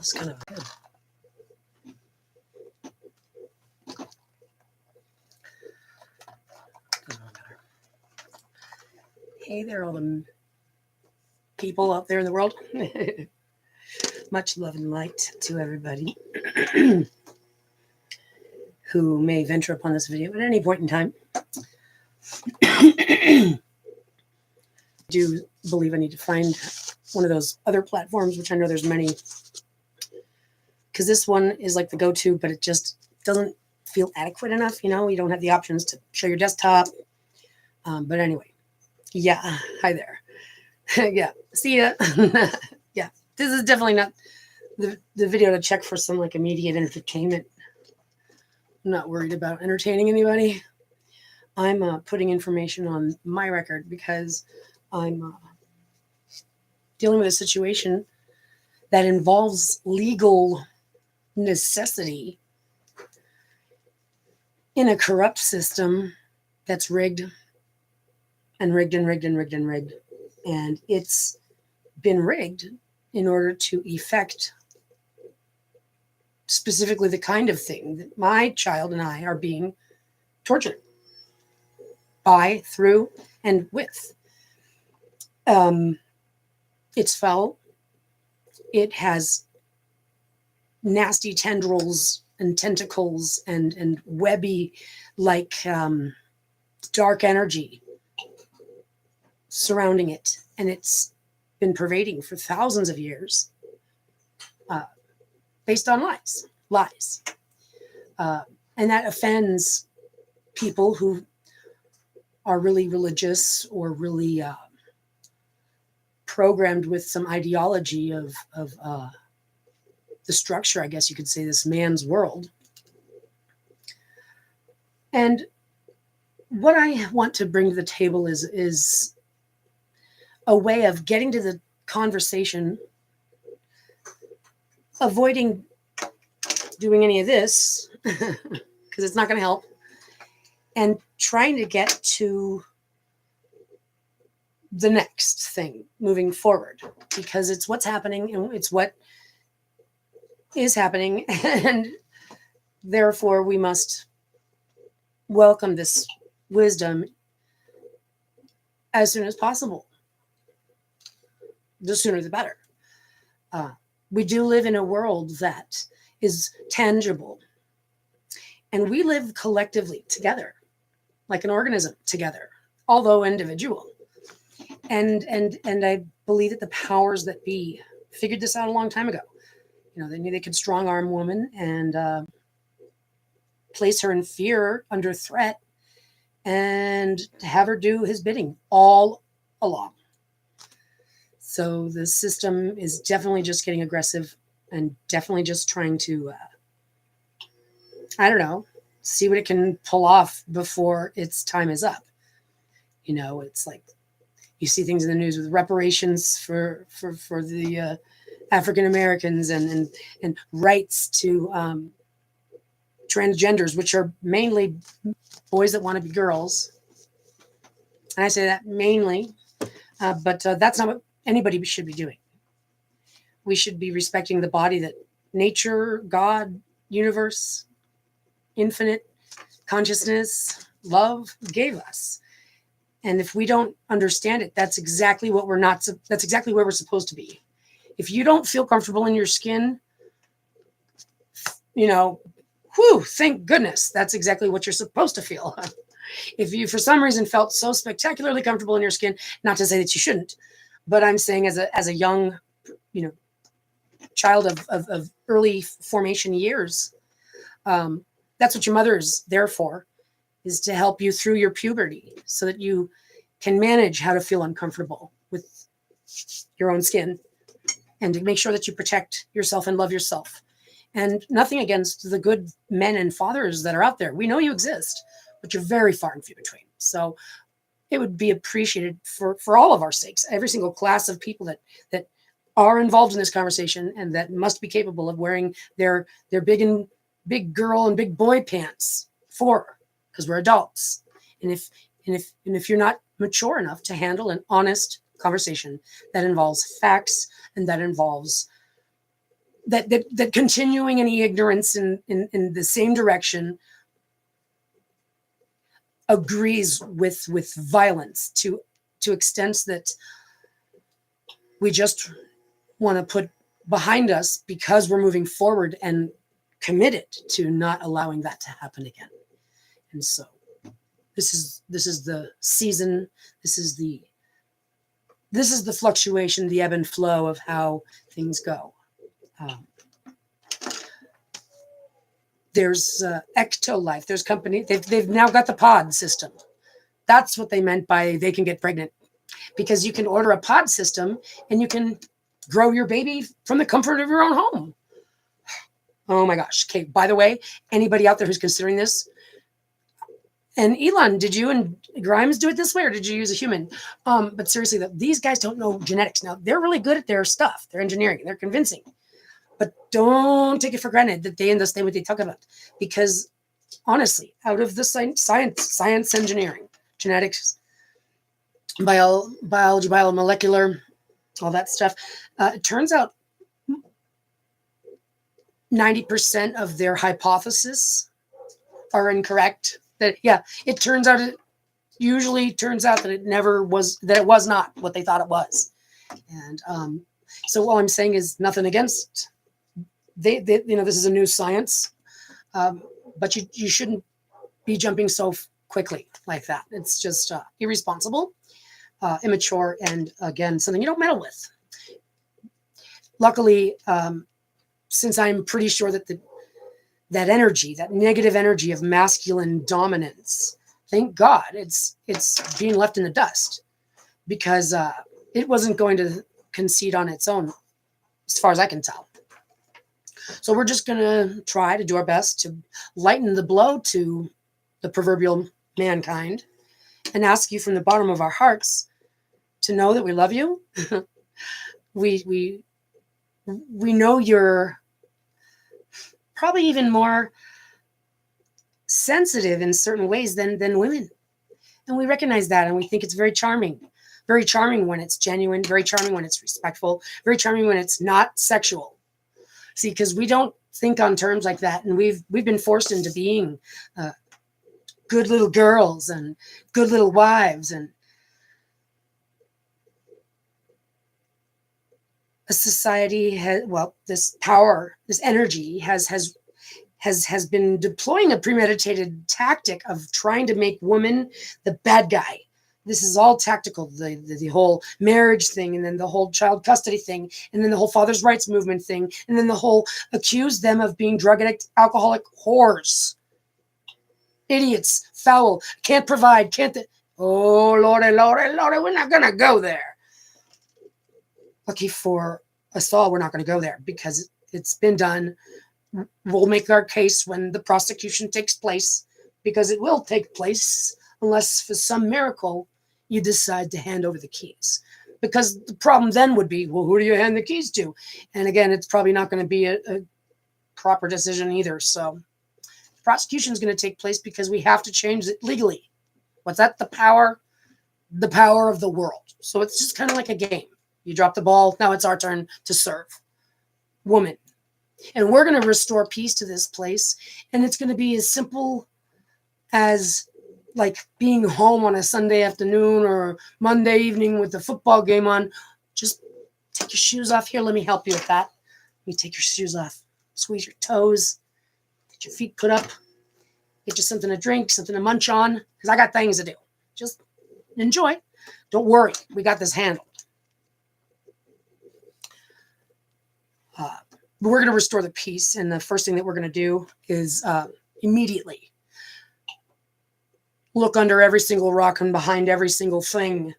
It's kind of good. Doesn't really matter. Hey there, all the people out there in the world. Much love and light to everybody who may venture upon this video at any point in time. I do believe I need to find one of those other platforms, which I know there's many, because this one is like the go-to, but it just doesn't feel adequate enough. You don't have the options to show your desktop. But anyway, yeah, hi there. Yeah, see ya. Yeah, this is definitely not the video to check for some like immediate entertainment. I'm not worried about entertaining anybody. I'm putting information on my record because I'm dealing with a situation that involves legal necessity in a corrupt system that's rigged and rigged and rigged and rigged and rigged. And it's been rigged in order to effect specifically the kind of thing that my child and I are being tortured by, through, and with. It's foul. It has nasty tendrils and tentacles and webby like dark energy surrounding it, and it's been pervading for thousands of years, based on lies, and that offends people who are really religious or really programmed with some ideology of the structure, I guess you could say, this man's world. And what I want to bring to the table is a way of getting to the conversation, avoiding doing any of this because it's not going to help, and trying to get to the next thing moving forward, because it's what's happening and it's what is happening, and therefore we must welcome this wisdom as soon as possible. The sooner the better. We do live in a world that is tangible, and we live collectively together, like an organism together, although individual. And I believe that the powers that be figured this out a long time ago. They knew they could strong arm woman and place her in fear, under threat, and have her do his bidding all along. So the system is definitely just getting aggressive and definitely just trying to, see what it can pull off before its time is up. It's like you see things in the news with reparations for the African Americans and rights to transgenders, which are mainly boys that want to be girls. And I say that mainly, but that's not what anybody should be doing. We should be respecting the body that nature, God, universe, infinite consciousness, love gave us. And if we don't understand it, that's exactly what that's exactly where we're supposed to be. If you don't feel comfortable in your skin, thank goodness, that's exactly what you're supposed to feel. If you, for some reason, felt so spectacularly comfortable in your skin, not to say that you shouldn't, but I'm saying as a young, child of early formation years, that's what your mother is there for, is to help you through your puberty so that you can manage how to feel uncomfortable with your own skin and to make sure that you protect yourself and love yourself. And nothing against the good men and fathers that are out there. We know you exist, but you're very far and few between. So it would be appreciated for all of our sakes, every single class of people that are involved in this conversation and that must be capable of wearing their big girl and big boy pants because we're adults. And if you're not mature enough to handle an honest conversation that involves facts and that involves that continuing any ignorance in the same direction agrees with violence to extents that we just want to put behind us because we're moving forward and committed to not allowing that to happen again. And so this is the season, this is the fluctuation, the ebb and flow of how things go. There's ecto-life. There's company. They've now got the pod system. That's what they meant by they can get pregnant, because you can order a pod system and you can grow your baby from the comfort of your own home. Oh my gosh. Okay. By the way, anybody out there who's considering this, and Elon, did you and Grimes do it this way, or did you use a human? But seriously, these guys don't know genetics. Now, they're really good at their stuff. They're engineering. They're convincing. But don't take it for granted that they understand what they talk about. Because honestly, out of the science, engineering, genetics, biology, biomolecular, all that stuff, it turns out 90% of their hypotheses are incorrect. It usually turns out that it was not what they thought it was. And so all I'm saying is nothing against this is a new science, but you shouldn't be jumping so quickly like that. It's just irresponsible, immature, and again, something you don't meddle with. Luckily, since I'm pretty sure that that energy, that negative energy of masculine dominance, thank God it's being left in the dust, because it wasn't going to concede on its own, as far as I can tell. So we're just going to try to do our best to lighten the blow to the proverbial mankind and ask you from the bottom of our hearts to know that we love you. We know you're probably even more sensitive in certain ways than women. And we recognize that, and we think it's very charming. Very charming when it's genuine, very charming when it's respectful, very charming when it's not sexual. See, because we don't think on terms like that, and we've been forced into being good little girls and good little wives, and a society this power, this energy has been deploying a premeditated tactic of trying to make woman the bad guy. This is all tactical, the whole marriage thing, and then the whole child custody thing, and then the whole father's rights movement thing, and then the whole accuse them of being drug addict, alcoholic whores. Idiots, foul, can't provide, oh, Lordy, we're not going to go there. Lucky for us all, we're not going to go there, because it's been done. We'll make our case when the prosecution takes place, because it will take place unless for some miracle you decide to hand over the keys. Because the problem then would be, well, who do you hand the keys to? And again, it's probably not going to be a proper decision either. So the prosecution is going to take place because we have to change it legally. What's that? The power of the world. So it's just kind of like a game. You drop the ball. Now it's our turn to serve. Woman. And we're going to restore peace to this place. And it's going to be as simple as like being home on a Sunday afternoon or Monday evening with the football game on. Just take your shoes off. Here, let me help you with that. Let me take your shoes off. Squeeze your toes. Get your feet put up. Get you something to drink, something to munch on, because I got things to do. Just enjoy. Don't worry. We got this handled. We're going to restore the peace. And the first thing that we're going to do is immediately look under every single rock and behind every single thing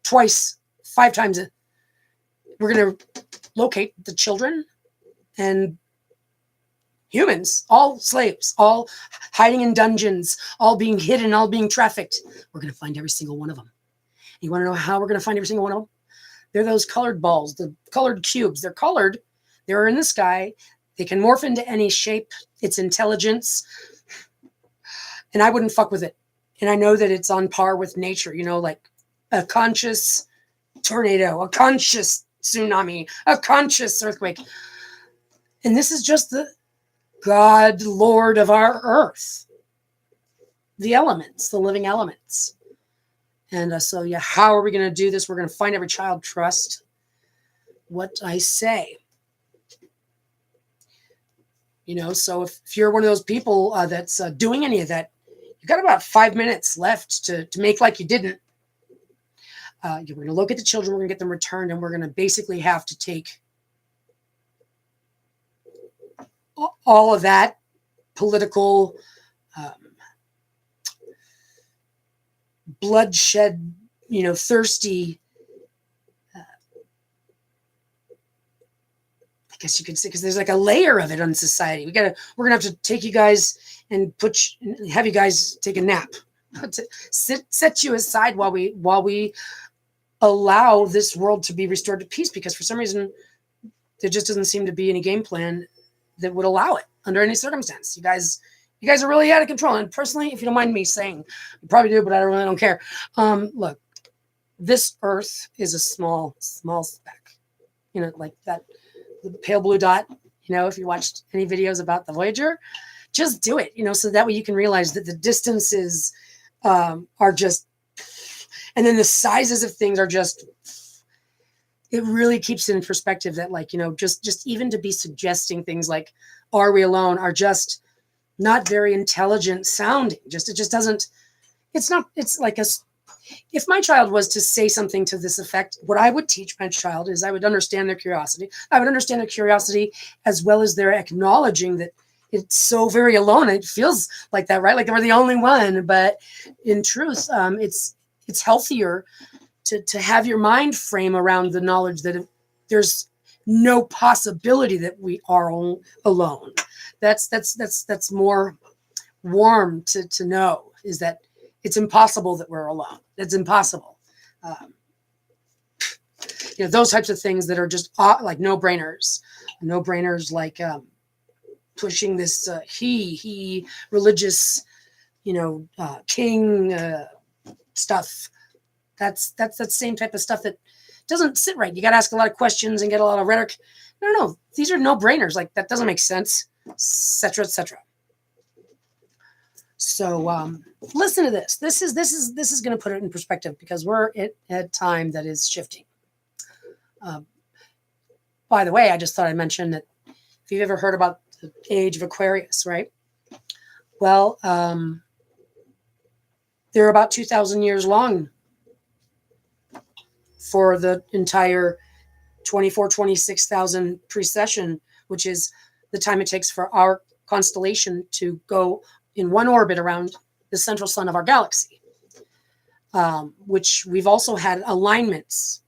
twice, 5 times. We're going to locate the children and humans, all slaves, all hiding in dungeons, all being hidden, all being trafficked. We're going to find every single one of them. You want to know how we're going to find every single one of them? They're those colored balls, the colored cubes. They're colored. They're in the sky. They can morph into any shape. It's intelligence. And I wouldn't fuck with it. And I know that it's on par with nature, like a conscious tornado, a conscious tsunami, a conscious earthquake. And this is just the God, Lord of our earth, the elements, the living elements. And so, yeah, how are we going to do this? We're going to find every child trust what I say. So if you're one of those people that's doing any of that, you've got about 5 minutes left to make like you didn't. We're going to look at the children, we're going to get them returned, and we're going to basically have to take all of that political bloodshed, thirsty, I guess you could say, because there's like a layer of it on society. We're gonna have to take you guys and have you guys take a nap, to set you aside while we allow this world to be restored to peace, because for some reason there just doesn't seem to be any game plan that would allow it under any circumstance. You guys are really out of control. And personally, if you don't mind me saying, you probably do, but I really don't care. Look, this Earth is a small speck, like that, the pale blue dot. If you watched any videos about the Voyager, just do it, so that way you can realize that the distances are just, and then the sizes of things are just, it really keeps it in perspective that, like, just even to be suggesting things like, are we alone, are just not very intelligent sounding. It just doesn't, it's like if my child was to say something to this effect, what I would teach my child is I would understand their curiosity. I would understand their curiosity as well as their acknowledging that it's so very alone. It feels like that, right? Like they were the only one, but in truth, it's healthier to have your mind frame around the knowledge that there's no possibility that we are alone. That's more warm to know, is that it's impossible that we're alone. It's impossible. Those types of things that are just like no-brainers like pushing this he religious, king stuff. That's the same type of stuff that doesn't sit right. You got to ask a lot of questions and get a lot of rhetoric. No, these are no-brainers. Like, that doesn't make sense, etc., etc. So listen to this. This is going to put it in perspective, because we're at a time that is shifting. By the way, I just thought I'd mention that if you've ever heard about the age of Aquarius, right? Well, they're about 2,000 years long for the entire 26,000 precession, which is the time it takes for our constellation to go in one orbit around the central sun of our galaxy, which we've also had alignments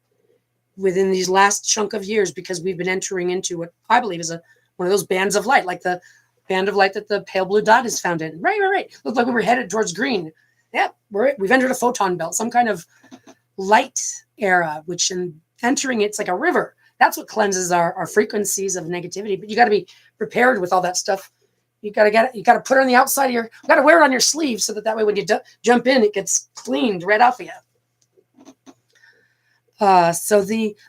within these last chunk of years, because we've been entering into what I believe is one of those bands of light, like the band of light that the pale blue dot is found in. Right. Looked like we were headed towards green. Yep, we've entered a photon belt, some kind of light era, which in entering it's like a river. That's what cleanses our frequencies of negativity. But you got to be prepared with all that stuff. You got to put it on the outside of you got to wear it on your sleeve, so that way when you jump in, it gets cleaned right off of you. So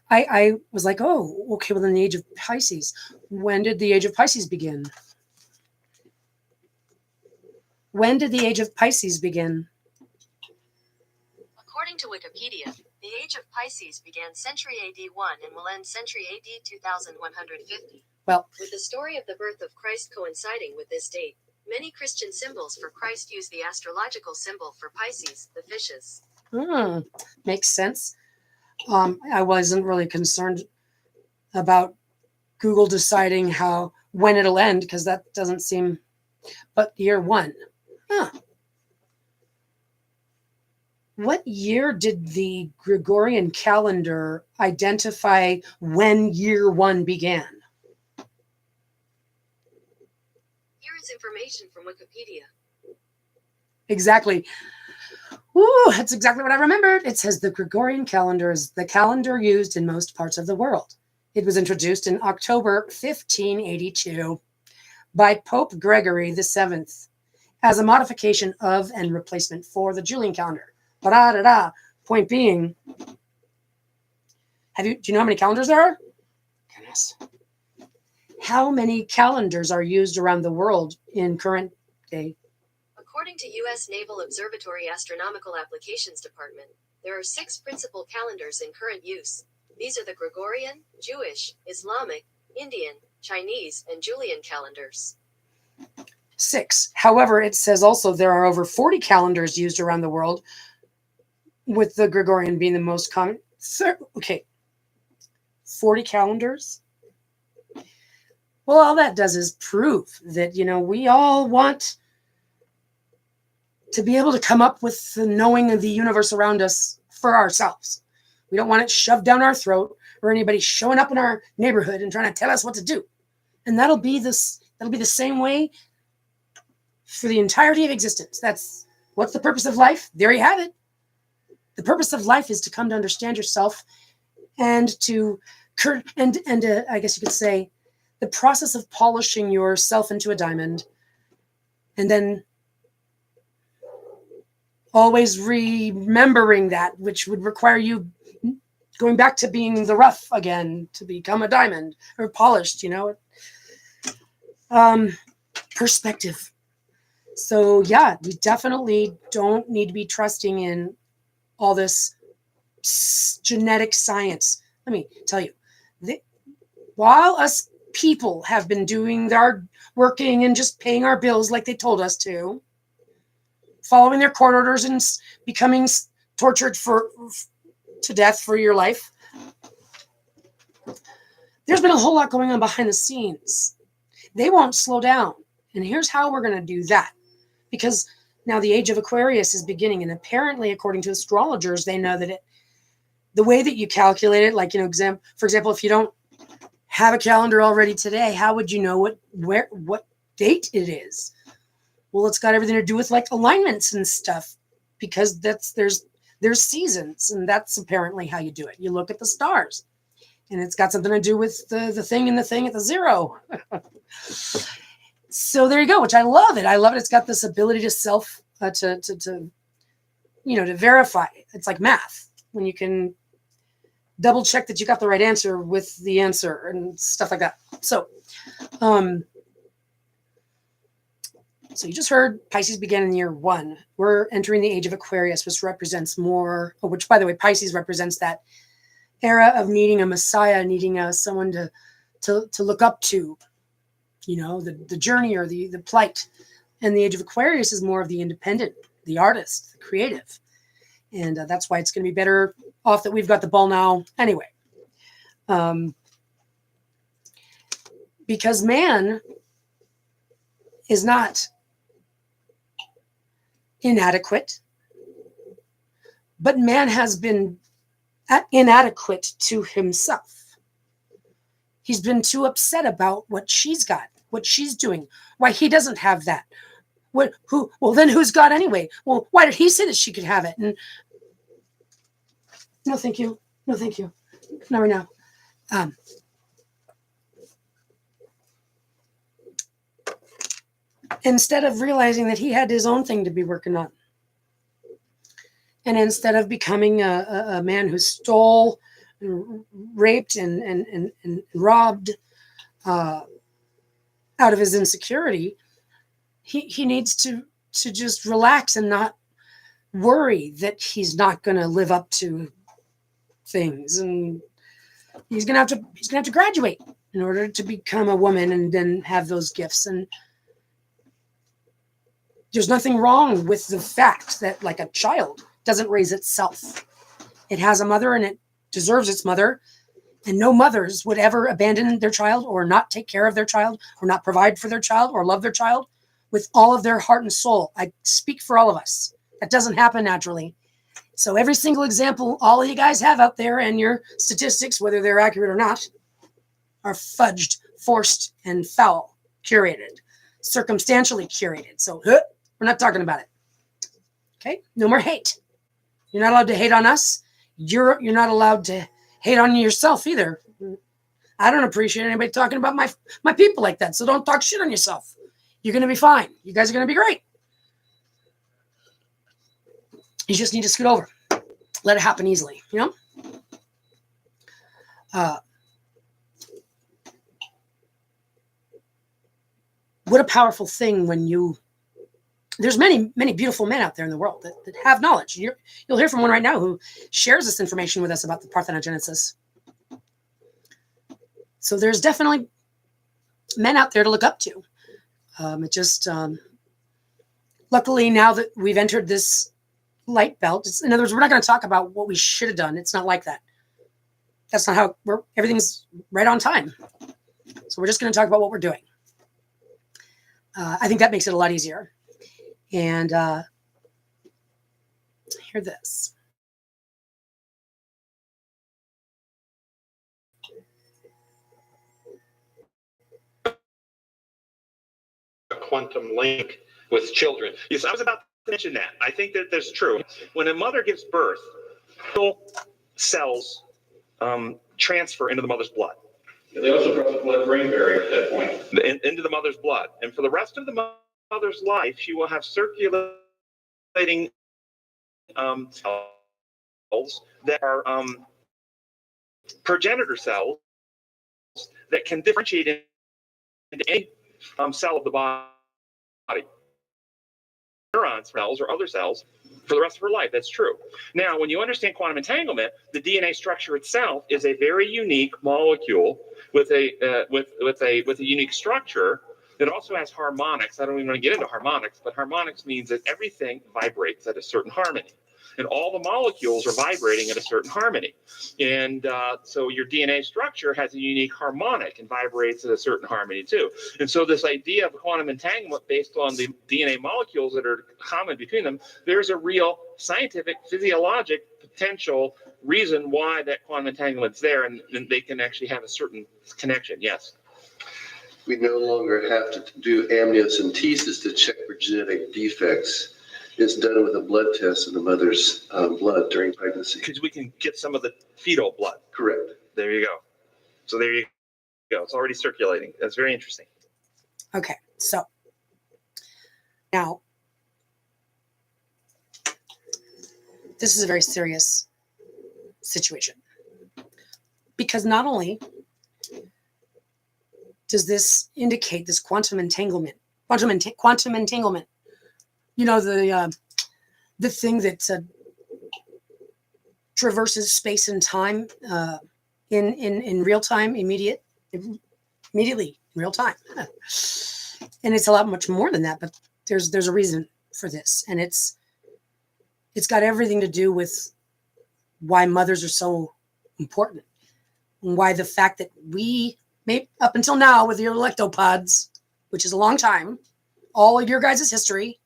I was like, oh, okay, well, then the age of Pisces. When did the age of Pisces begin? When did the age of Pisces begin? According to Wikipedia, the age of Pisces began century AD 1 and will end century AD 2150. Well, with the story of the birth of Christ coinciding with this date, many Christian symbols for Christ use the astrological symbol for Pisces, the fishes. Makes sense. I wasn't really concerned about Google deciding when it'll end, because that doesn't seem, but year one. What year did the Gregorian calendar identify when year one began? Here is information from Wikipedia. Exactly. Ooh, that's exactly what I remembered. It says the Gregorian calendar is the calendar used in most parts of the world. It was introduced in October 1582 by Pope Gregory VII as a modification of and replacement for the Julian calendar. Point being, do you know how many calendars there are? Goodness. How many calendars are used around the world in current day? According to U.S. Naval Observatory Astronomical Applications Department, there are 6 principal calendars in current use. These are the Gregorian, Jewish, Islamic, Indian, Chinese, and Julian calendars. 6. However, it says also there are over 40 calendars used around the world, with the Gregorian being the most common. Okay, 40 calendars? Well, all that does is prove that, we all want to be able to come up with the knowing of the universe around us for ourselves. We don't want it shoved down our throat or anybody showing up in our neighborhood and trying to tell us what to do. And that'll be the same way for the entirety of existence. What's the purpose of life? There you have it. The purpose of life is to come to understand yourself and I guess you could say the process of polishing yourself into a diamond, and then always remembering that, which would require you going back to being the rough again to become a diamond or polished, perspective. So yeah, we definitely don't need to be trusting in all this genetic science. Let me tell you, while us people have been doing our working and just paying our bills like they told us to, following their court orders and becoming tortured to death for your life, there's been a whole lot going on behind the scenes. They won't slow down. And here's how we're going to do that. Because now the age of Aquarius is beginning, and apparently, according to astrologers, they know that the way that you calculate it, like, for example, if you don't have a calendar already today, how would you know what date it is? Well, it's got everything to do with like alignments and stuff, because there's seasons, and that's apparently how you do it. You look at the stars, and it's got something to do with the thing and the thing at the zero. So there you go, which I love it. I love it. It's got this ability to to verify. It's like math, when you can double check that you got the right answer with the answer and stuff like that. So, so you just heard Pisces began in year 1. We're entering the age of Aquarius, which represents which, by the way, Pisces represents that era of needing a messiah, needing someone to look up to, the journey or the plight. And the age of Aquarius is more of the independent, the artist, the creative. And that's why it's going to be better off that we've got the ball now anyway. Because man is not inadequate, but man has been inadequate to himself. He's been too upset about what she's got, what she's doing, why he doesn't have that. Then who's got anyway? Well, why did he say that she could have it? And no, thank you. No, thank you. Not right now. Instead of realizing that he had his own thing to be working on. And instead of becoming a man who stole, and raped, and robbed out of his insecurity, he needs to just relax and not worry that he's not going to live up to things, and he's gonna have to graduate in order to become a woman and then have those gifts. And there's nothing wrong with the fact that, like, a child doesn't raise itself. It has a mother and it deserves its mother, and no mothers would ever abandon their child or not take care of their child or not provide for their child or love their child with all of their heart and soul. I speak for all of us. That doesn't happen naturally. So every single example all of you guys have out there, and your statistics, whether they're accurate or not, are fudged, forced, and foul, curated, circumstantially curated. So we're not talking about it. Okay? No more hate. You're not allowed to hate on us. You're not allowed to hate on yourself either. I don't appreciate anybody talking about my people like that. So don't talk shit on yourself. You're going to be fine. You guys are going to be great. You just need to scoot over. Let it happen easily, what a powerful thing when there's many, many beautiful men out there in the world that have knowledge. You'll hear from one right now who shares this information with us about the parthenogenesis. So there's definitely men out there to look up to. Luckily now that we've entered this light belt, in other words, we're not going to talk about what we should have done. It's not like that. That's not how everything's right on time. So we're just going to talk about what we're doing. I think that makes it a lot easier. And hear this. A quantum link with children. Yes, I was about to mention that. I think that that's true. When a mother gives birth, little cells transfer into the mother's blood. They also cross the blood-brain barrier at that point. Into the mother's blood. And for the rest of the mother's life, she will have circulating cells that are progenitor cells that can differentiate into any cell of the body. Neuron cells or other cells for the rest of her life. That's true. Now, when you understand quantum entanglement, the DNA structure itself is a very unique molecule with a unique structure that also has harmonics. I don't even want to get into harmonics, but harmonics means that everything vibrates at a certain harmony. And all the molecules are vibrating at a certain harmony. And so your DNA structure has a unique harmonic and vibrates at a certain harmony too. And so this idea of quantum entanglement based on the DNA molecules that are common between them, there's a real scientific, physiologic, potential reason why that quantum entanglement's there, and they can actually have a certain connection. Yes. We no longer have to do amniocentesis to check for genetic defects. It's done with a blood test in the mother's blood during pregnancy. Because we can get some of the fetal blood. Correct. There you go. So there you go. It's already circulating. That's very interesting. Okay, so now this is a very serious situation, because not only does this indicate this quantum entanglement, you know, the thing that traverses space and time in real time, immediately in real time. And it's a lot much more than that, but there's a reason for this, and it's got everything to do with why mothers are so important, and why the fact that we made up until now with your lectopods, which is a long time, all of your guys' history,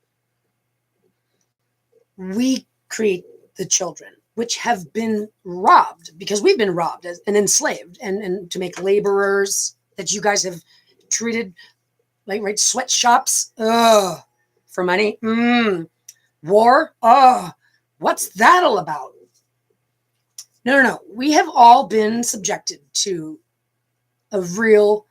we create the children, which have been robbed, because we've been robbed and enslaved, and to make laborers that you guys have treated like, right, sweatshops, for money. War, what's that all about? No. We have all been subjected to a real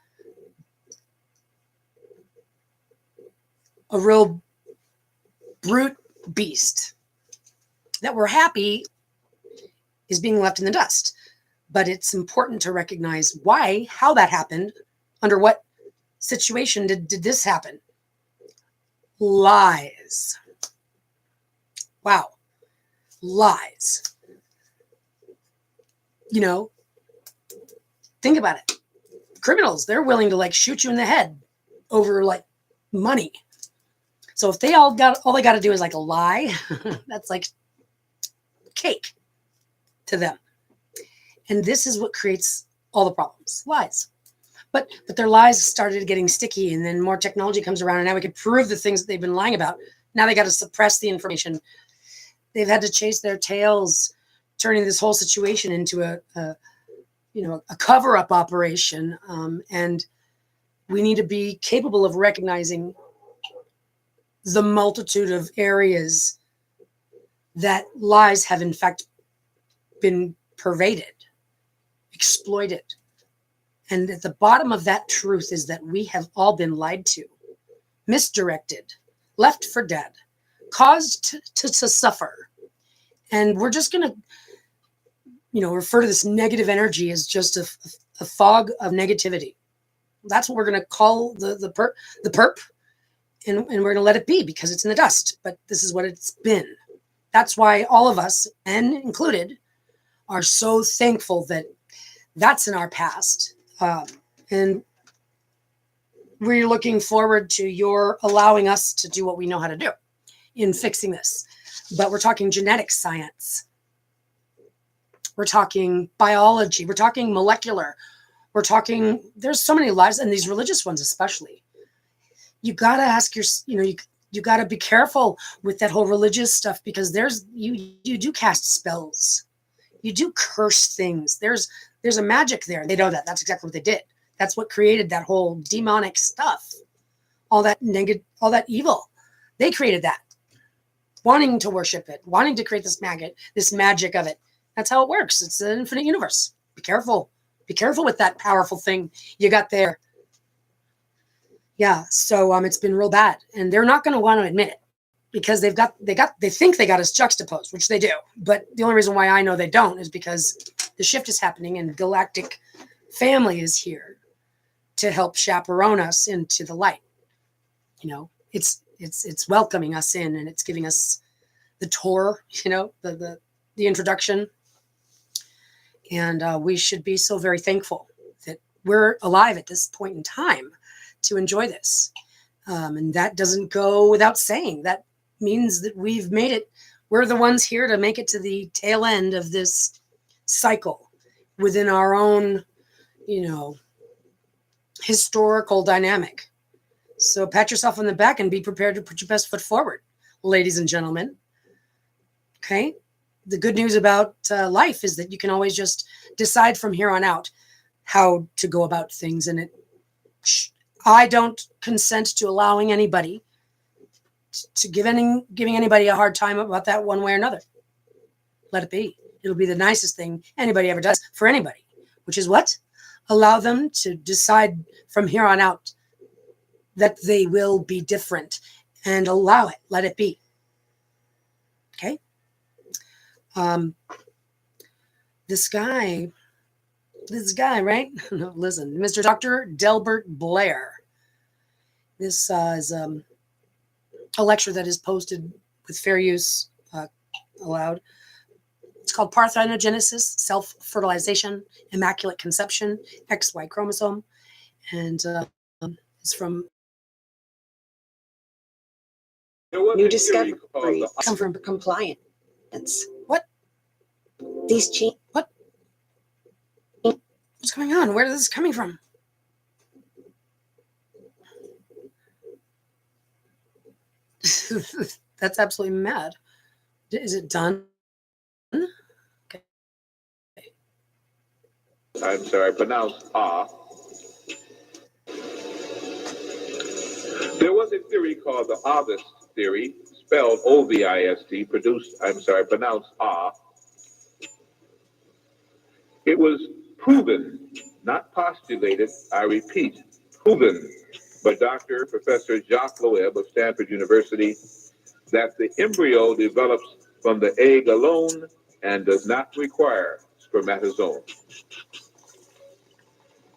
brute beast that we're happy is being left in the dust. But it's important to recognize how that happened, under what situation did this happen. Lies. Wow. Lies. You know, think about it. Criminals, they're willing to like shoot you in the head over like money. So if all they got to do is like lie, that's like cake to them. And this is what creates all the problems. Lies. But their lies started getting sticky, and then more technology comes around, and now we can prove the things that they've been lying about. Now they got to suppress the information. They've had to chase their tails, turning this whole situation into a cover-up operation. And we need to be capable of recognizing the multitude of areas that lies have in fact been pervaded, exploited. And at the bottom of that truth is that we have all been lied to, misdirected, left for dead, caused to suffer. And we're just going to, refer to this negative energy as just a fog of negativity. That's what we're going to call the perp, and we're going to let it be because it's in the dust. But this is what it's been. That's why all of us, and included, are so thankful that that's in our past. And we're looking forward to your allowing us to do what we know how to do in fixing this. But we're talking genetic science. We're talking biology. We're talking molecular. We're talking, there's so many lives, and these religious ones especially. You got to ask you got to be careful with that whole religious stuff, because you do cast spells. You do curse things. There's a magic there. They know that. That's exactly what they did. That's what created that whole demonic stuff. All that negative, all that evil. They created that. Wanting to worship it, wanting to create this magic of it. That's how it works. It's an infinite universe. Be careful. Be careful with that powerful thing you got there. Yeah, so it's been real bad, and they're not going to want to admit it because they think they got us juxtaposed, which they do. But the only reason why I know they don't is because the shift is happening, and Galactic Family is here to help chaperone us into the light. You know, it's welcoming us in, and it's giving us the tour. You know, the introduction, and we should be so very thankful that we're alive at this point in time to enjoy this. And that doesn't go without saying. That means that we've made it. We're the ones here to make it to the tail end of this cycle within our own, historical dynamic. So pat yourself on the back and be prepared to put your best foot forward, ladies and gentlemen. Okay? The good news about life is that you can always just decide from here on out how to go about things. And I don't consent to allowing anybody to giving anybody a hard time about that one way or another. Let it be. It'll be the nicest thing anybody ever does for anybody, which is what? Allow them to decide from here on out that they will be different, and allow it. Let it be. Okay? This guy, right? No, listen, Mr. Dr. Delbert Blair. This is a lecture that is posted with fair use allowed. It's called Parthenogenesis, Self-Fertilization, Immaculate Conception, XY Chromosome. And it's from New discoveries come from compliance. what? These change. What? What's going on? Where is this coming from? That's absolutely mad. Is it done? Okay. I'm sorry, pronounced ah. There was a theory called the Ovist theory, spelled O-V-I-S-T, pronounced ah. It was proven, not postulated, I repeat, proven by Professor Jacques Loeb of Stanford University that the embryo develops from the egg alone and does not require spermatozoa.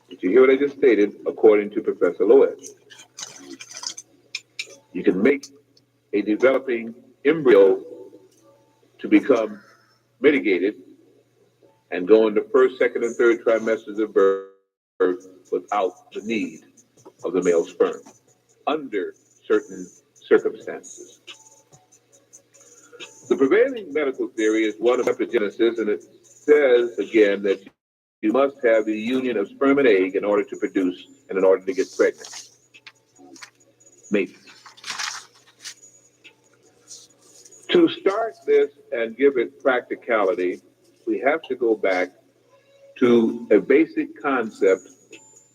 Did you hear what I just stated? According to Professor Loeb, you can make a developing embryo to become mitigated and go into first, second, and third trimesters of birth without the need of the male sperm under certain circumstances. The prevailing medical theory is one of epigenesis, and it says again that you must have the union of sperm and egg in order to produce and in order to get pregnant. Maybe. To start this and give it practicality, we have to go back to a basic concept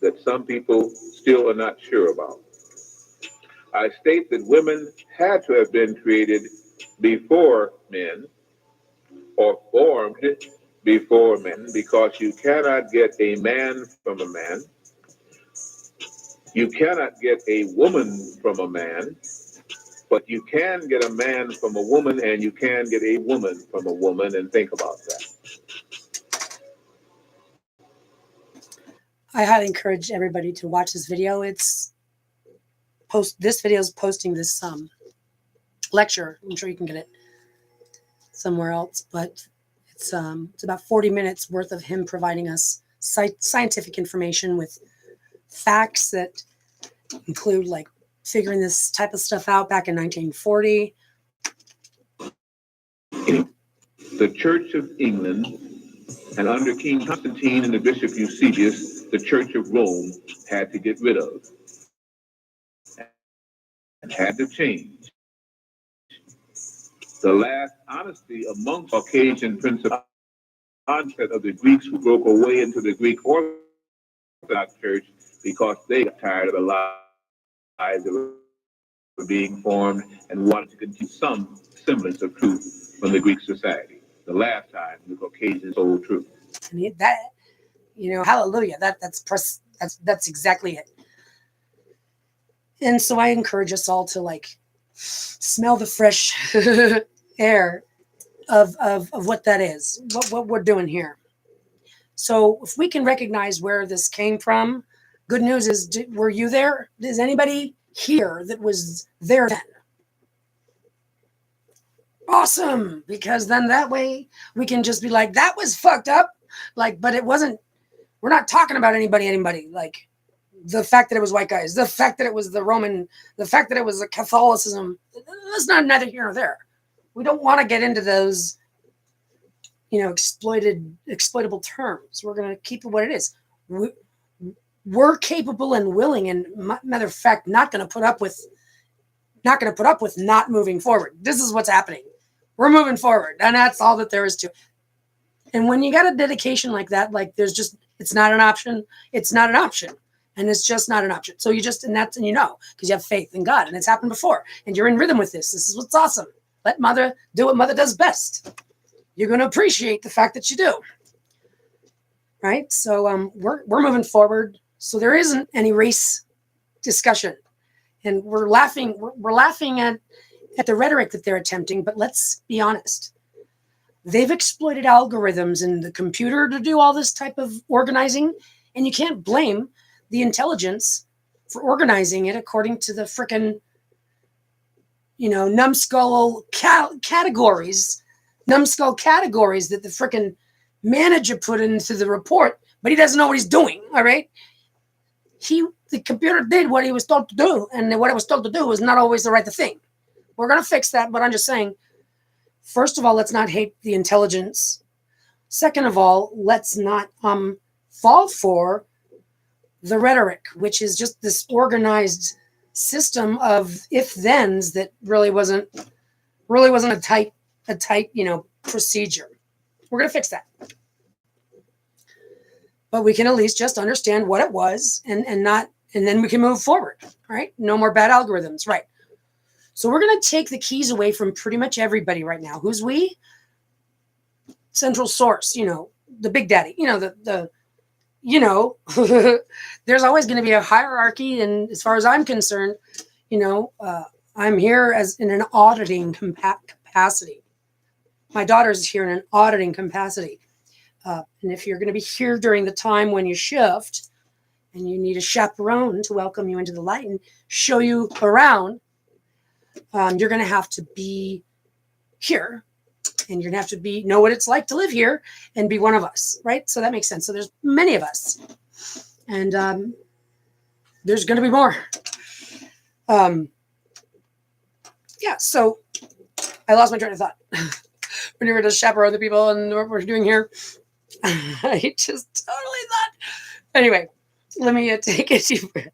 that some people still are not sure about. I state that women had to have been created before men or formed before men, because you cannot get a man from a man. You cannot get a woman from a man, but you can get a man from a woman, and you can get a woman from a woman, and think about that. I highly encourage everybody to watch this video. This video is posting this lecture. I'm sure you can get it somewhere else, but it's about 40 minutes worth of him providing us scientific information with facts that include like figuring this type of stuff out back in 1940. The Church of England, and under King Constantine and the Bishop Eusebius, the Church of Rome had to get rid of and had to change. The last honesty among Caucasian principles onset of the Greeks who broke away into the Greek Orthodox Church because they got tired of the lies that were being formed and wanted to continue some semblance of truth from the Greek society. The last time the Caucasians told truth. And that, hallelujah. That's exactly it. And so I encourage us all to like smell the fresh air of what that is, what we're doing here. So if we can recognize where this came from, good news is, were you there? Is anybody here that was there then? Awesome, because then that way we can just be like, that was fucked up. Like, but it wasn't, we're not talking about anybody, like the fact that it was white guys, the fact that it was the Roman, the fact that it was the Catholicism, that's not neither here nor there. We don't want to get into those, exploitable terms. We're going to keep it what it is. We're capable and willing, and matter of fact, not going to put up with not moving forward. This is what's happening. We're moving forward, and that's all that there is to it. And when you got a dedication like that, like it's not an option. It's not an option. And it's just not an option. So because you have faith in God, and it's happened before, and you're in rhythm with this. This is what's awesome. Let mother do what mother does best. You're going to appreciate the fact that you do. Right? So we're moving forward. So there isn't any race discussion. And we're laughing at the rhetoric that they're attempting, but let's be honest. They've exploited algorithms in the computer to do all this type of organizing, and you can't blame the intelligence for organizing it according to the frickin', numbskull categories that the frickin' manager put into the report, but he doesn't know what he's doing, all right? The computer did what he was told to do, and what it was told to do was not always the right thing. We're going to fix that, but I'm just saying, first of all, let's not hate the intelligence. Second of all, let's not fall for the rhetoric, which is just this organized system of if-thens that really wasn't a tight procedure. We're going to fix that. But we can at least just understand what it was and then we can move forward, right? No more bad algorithms, right? So we're going to take the keys away from pretty much everybody right now. Who's we? Central source, the big daddy, there's always going to be a hierarchy. And as far as I'm concerned, I'm here as in an auditing capacity. My daughter's here in an auditing capacity. And if you're going to be here during the time when you shift and you need a chaperone to welcome you into the light and show you around, you're going to have to be here, and you're going to have to know what it's like to live here and be one of us, right? So that makes sense. So there's many of us, and there's going to be more. So I lost my train of thought. When you were to chaperone the people and what we're doing here, I just totally thought. Anyway, let me take a deep breath.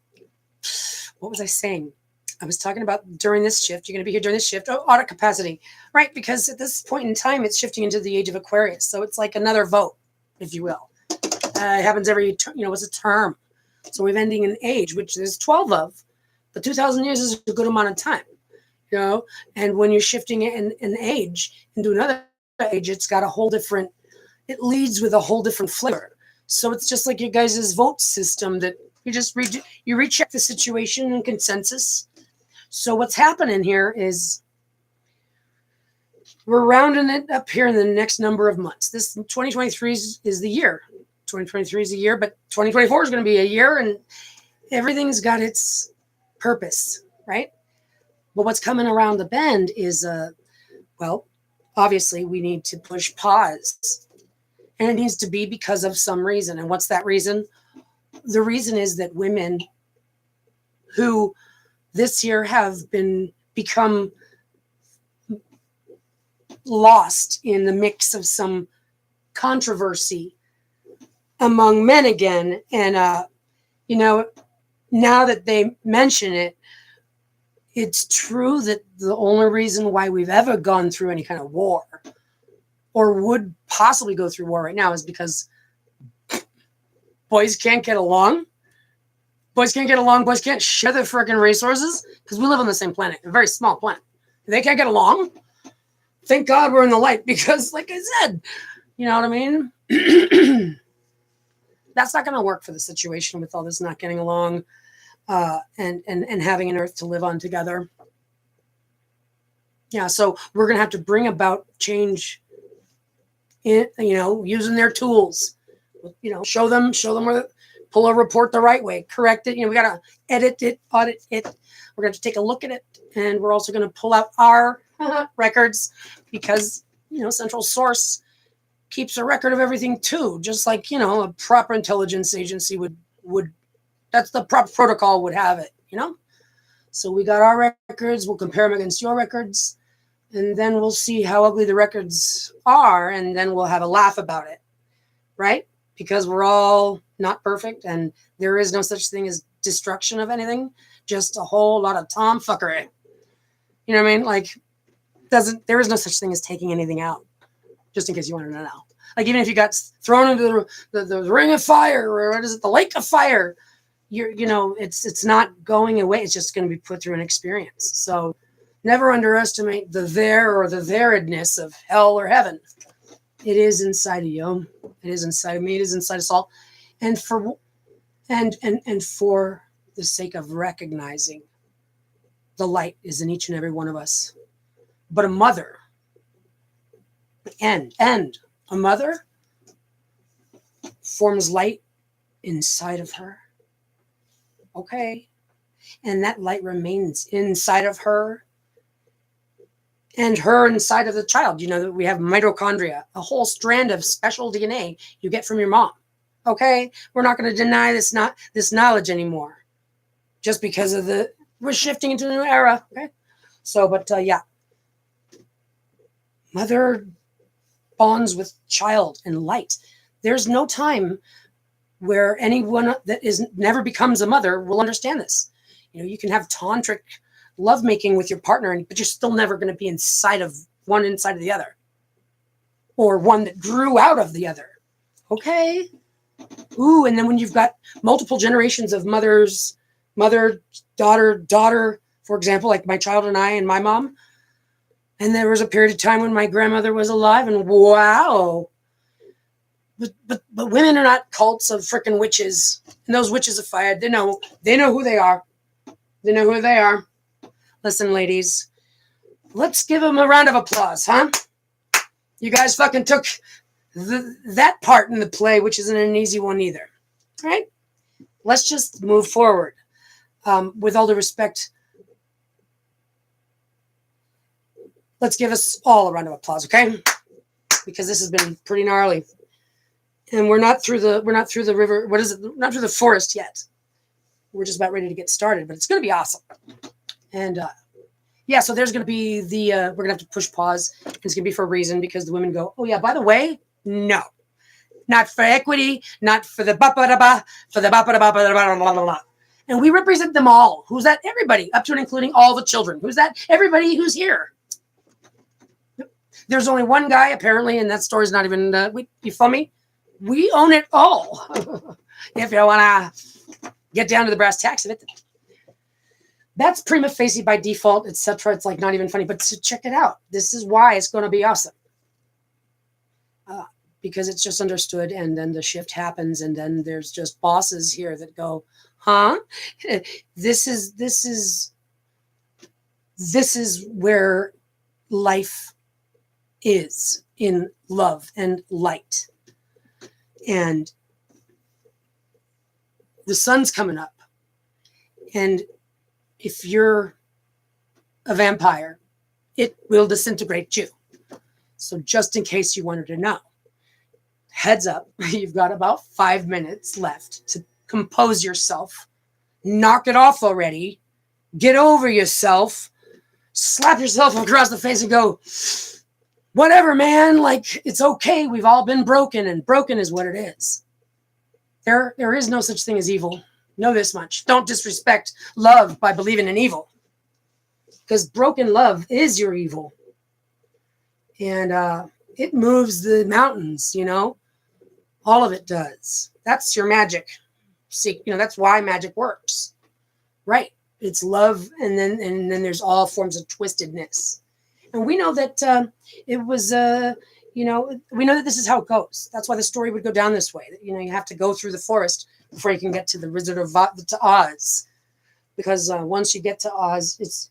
What was I saying? I was talking about during this shift. You're going to be here during this shift. Oh, audit capacity, right? Because at this point in time, it's shifting into the age of Aquarius. So it's like another vote, if you will. It happens every, it's a term. So we're ending an age, which there's 12 of, but 2,000 years is a good amount of time, and when you're shifting an age into another age, it's got a whole different, it leads with a whole different flavor. So it's just like your guys' vote system that you recheck the situation and consensus. So what's happening here is we're rounding it up here in the next number of months. This 2023 is the year. 2023 is a year, but 2024 is going to be a year, and everything's got its purpose, right? But what's coming around the bend is, well, obviously we need to push pause. And it needs to be because of some reason. And what's that reason? The reason is that women who this year have become lost in the mix of some controversy among men again. And, now that they mention it, it's true that the only reason why we've ever gone through any kind of war or would possibly go through war right now is because boys can't get along. Boys can't get along. Boys can't share their freaking resources because we live on the same planet, a very small planet. They can't get along. Thank God we're in the light because, like I said, you know what I mean? That's not going to work for the situation with all this not getting along and having an earth to live on together. Yeah, so we're going to have to bring about change in, using their tools, show them where, pull a report the right way, correct it. We got to edit it, audit it. We're going to take a look at it. And we're also going to pull out our records because, Central Source keeps a record of everything too, just like, a proper intelligence agency would, that's the proper protocol would have it, So we got our records, we'll compare them against your records, and then we'll see how ugly the records are, and then we'll have a laugh about it, right? Because we're all not perfect, and there is no such thing as destruction of anything, just a whole lot of tomfuckery. You know what I mean? Like, there is no such thing as taking anything out, just in case you wanted to know. Like, even if you got thrown into the ring of fire, or what is it, the lake of fire, it's not going away. It's just going to be put through an experience. So never underestimate the there or the theredness of hell or heaven. It is inside of you. It is inside of me. It is inside us all. And for the sake of recognizing the light is in each and every one of us. But a mother and a mother forms light inside of her. Okay. And that light remains inside of her and her inside of the child. That we have mitochondria, a whole strand of special DNA you get from your mom. Okay. We're not going to deny this knowledge anymore just because of we're shifting into a new era. Okay. So, but yeah, mother bonds with child and light. There's no time where anyone that never becomes a mother will understand this. You can have tantric lovemaking with your partner, but you're still never going to be inside of the other, or one that grew out of the other. Okay. Ooh, and then when you've got multiple generations of mother, daughter, for example, like my child and I and my mom, and there was a period of time when my grandmother was alive, and wow. But women are not cults of freaking witches, and those witches of fire. They know who they are. They know who they are. Listen, ladies, let's give them a round of applause, huh? You guys fucking took that part in the play, which isn't an easy one either. All right? Let's just move forward. With all due respect, let's give us all a round of applause, okay? Because this has been pretty gnarly. And we're not through the river. What is it? We're not through the forest yet. We're just about ready to get started, but it's going to be awesome. And so there's going to be we're going to have to push pause. And it's going to be for a reason, because the women go, oh yeah, by the way, no, not for equity, not for the ba-ba-da-ba, for the ba-ba-da-ba-ba-da-ba-da-ba-da-ba. And we represent them all. Who's that? Everybody, up to and including all the children. Who's that? Everybody who's here. There's only one guy, apparently, and that story's not even, you follow me? We own it all. If you want to get down to the brass tacks of it. That's prima facie by default, etc. It's like not even funny, but check it out. This is why it's going to be awesome. Because it's just understood, and then the shift happens, and then there's just bosses here that go, huh? This is where life is, in love and light. And the sun's coming up. And if you're a vampire, it will disintegrate you. So just in case you wanted to know, heads up, you've got about 5 minutes left to compose yourself, knock it off already, get over yourself, slap yourself across the face and go, whatever, man, like, it's okay. We've all been broken, and broken is what it is. There is no such thing as evil. Know this much. Don't disrespect love by believing in evil, because broken love is your evil. And it moves the mountains, you know, all of it does. That's your magic. See, you know, that's why magic works, right? It's love, and then there's all forms of twistedness. And we know that it was, you know, we know that this is how it goes. That's why the story would go down this way. That, you know, you have to go through the forest before you can get to the Wizard of Oz, because once you get to Oz, it's,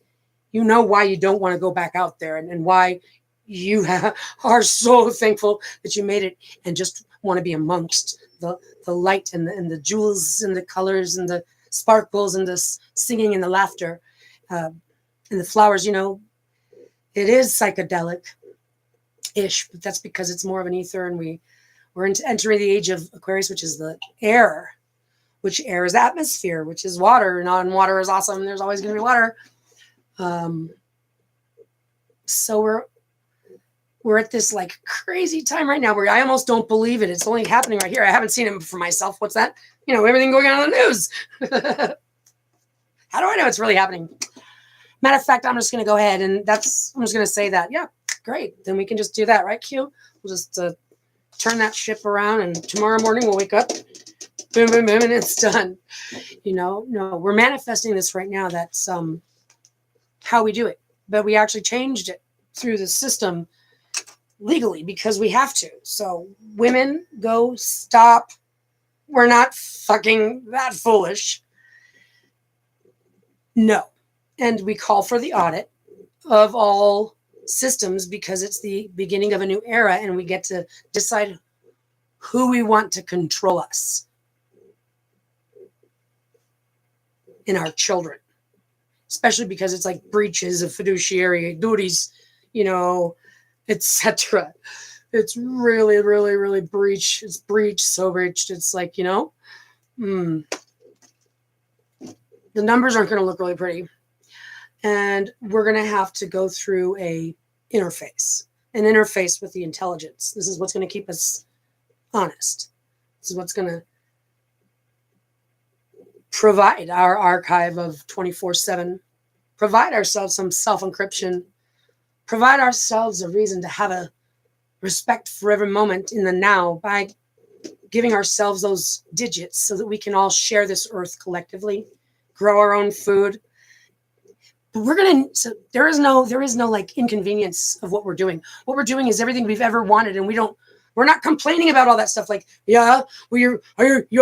you know, why you don't want to go back out there, and why you are so thankful that you made it, and just want to be amongst the light and the jewels and the colors and the sparkles and the singing and the laughter and the flowers. You know, it is psychedelic-ish, but that's because it's more of an ether, and we're entering the age of Aquarius, which is the air, which air is atmosphere, which is water, and water is awesome. There's always going to be water. So we're at this like crazy time right now where I almost don't believe it. It's only happening right here. I haven't seen it for myself. What's that? You know, everything going on in the news. How do I know it's really happening? Matter of fact, I'm just going to go ahead and I'm just going to say that. Yeah, great. Then we can just do that, right, Q? We'll just turn that ship around, and tomorrow morning we'll wake up, boom, boom, boom, and it's done. You know, no, we're manifesting this right now. That's how we do it. But we actually changed it through the system legally because we have to. So women, go stop. We're not fucking that foolish. No. And we call for the audit of all systems because it's the beginning of a new era, and we get to decide who we want to control us and our children, especially because it's like breaches of fiduciary duties, you know, etc. It's really, really, really breach. It's breached, so breached. It's like, you know, the numbers aren't going to look really pretty. And we're going to have to go through an interface with the intelligence. This is what's going to keep us honest. This is what's going to provide our archive of 24/7, provide ourselves some self-encryption, provide ourselves a reason to have a respect for every moment in the now by giving ourselves those digits so that we can all share this earth collectively, grow our own food. But so there is no like inconvenience of what we're doing. What we're doing is everything we've ever wanted, and we're not complaining about all that stuff. Like, yeah, you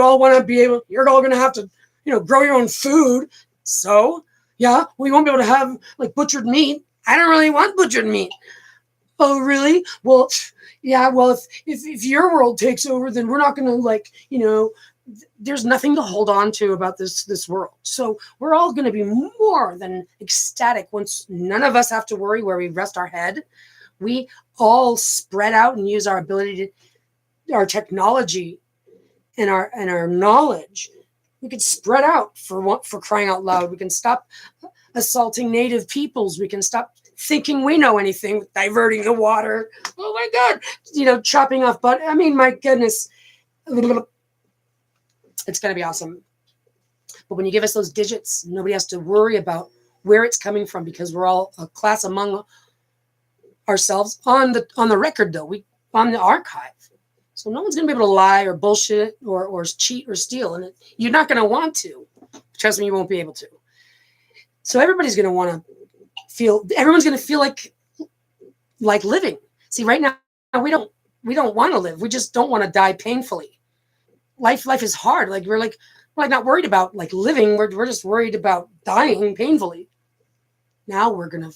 all want to be able, you're all going to have to, you know, grow your own food. So yeah, we won't be able to have like butchered meat. I don't really want butchered meat. Oh, really? Well, yeah, well, if your world takes over, then we're not going to, like, you know, there's nothing to hold on to about this world. So we're all going to be more than ecstatic once none of us have to worry where we rest our head. We all spread out and use our ability to, our technology and our knowledge. We could spread out for crying out loud. We can stop assaulting native peoples. We can stop thinking we know anything, diverting the water. Oh my God, you know, chopping off butt. I mean, my goodness. It's going to be awesome. But when you give us those digits, nobody has to worry about where it's coming from because we're all a class among ourselves on the record, though, on the archive. So no one's going to be able to lie or bullshit or cheat or steal. And you're not going to want to. Trust me, you won't be able to. So everybody's going to want to feel, everyone's going to feel like living. See, right now, we don't want to live. We just don't want to die painfully. Life is hard. Like we're not worried about like living. We're just worried about dying painfully. Now we're gonna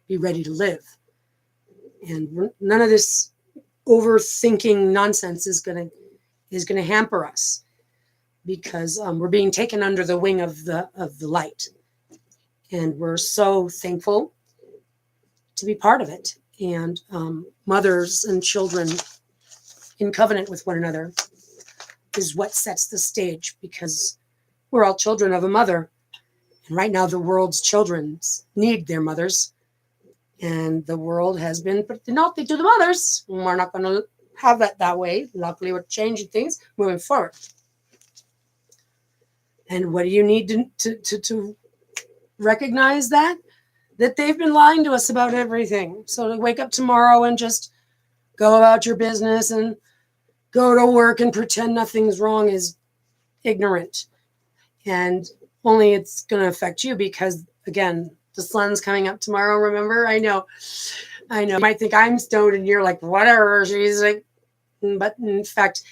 be ready to live, and none of this overthinking nonsense is gonna hamper us, because we're being taken under the wing of the light, and we're so thankful to be part of it. And mothers and children in covenant with one another is what sets the stage, because we're all children of a mother. And right now, the world's children need their mothers. And the world has been pretty naughty to the mothers. We're not going to have that way. Luckily, we're changing things moving forward. And what do you need to recognize that they've been lying to us about everything? So to wake up tomorrow and just go about your business and go to work and pretend nothing's wrong is ignorant. And only it's going to affect you because, again, the sun's coming up tomorrow, remember? I know. You might think I'm stoned and you're like, whatever. She's like, but in fact,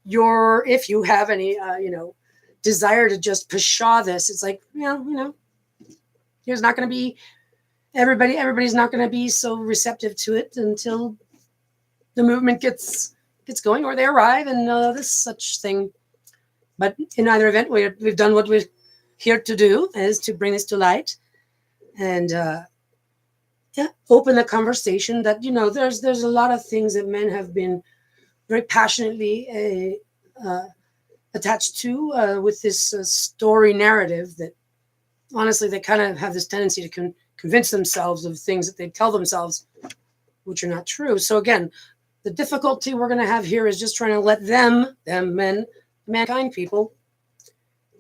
if you have any, desire to just pshaw this, it's like, there's not going to be everybody's not going to be so receptive to it until the movement gets going or they arrive and this such thing. But in either event, we've done what we're here to do, is to bring this to light and open the conversation that, there's a lot of things that men have been very passionately attached to with this story narrative that honestly they kind of have this tendency to convince themselves of things that they tell themselves which are not true. So again, the difficulty we're going to have here is just trying to let them men, mankind people,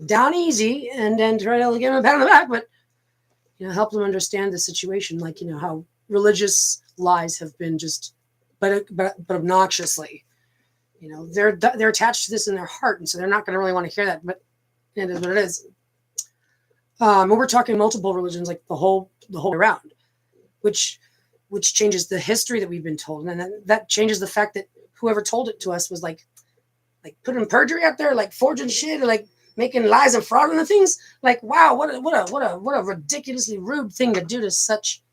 down easy and then try to give them a pat on the back, but help them understand the situation, like how religious lies have been just but obnoxiously, they're attached to this in their heart, and so they're not going to really want to hear that, but it is what it is. And we're talking multiple religions, like the whole around, which changes the history that we've been told, and then that changes the fact that whoever told it to us was like putting perjury out there, like forging shit, or like making lies and fraud on the things. Like, wow, what a ridiculously rude thing to do to such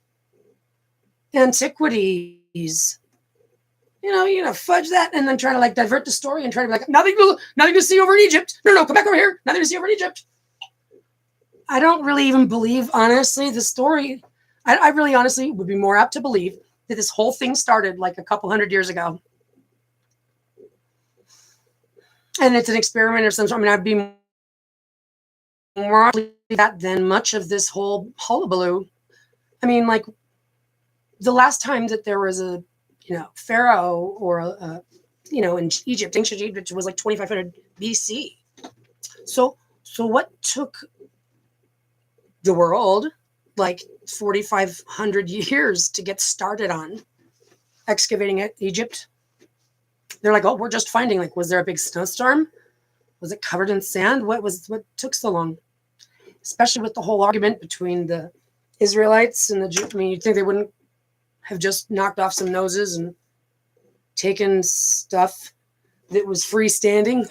antiquities. Fudge that and then try to divert the story and try to be like, nothing to see over in Egypt. No, come back over here. Nothing to see over in Egypt. I don't really even believe, honestly, the story. I really honestly would be more apt to believe that this whole thing started like a couple hundred years ago. And it's an experiment or something. I mean, I'd be more likely that than much of this whole hullabaloo. I mean, like the last time that there was a, pharaoh or in Egypt, ancient Egypt, was like 2500 BC. So what took the world like 4,500 years to get started on excavating Egypt? They're like, oh, we're just finding, like, was there a big snowstorm? Was it covered in sand? What took so long? Especially with the whole argument between the Israelites and the Jews. I mean, you'd think they wouldn't have just knocked off some noses and taken stuff that was freestanding.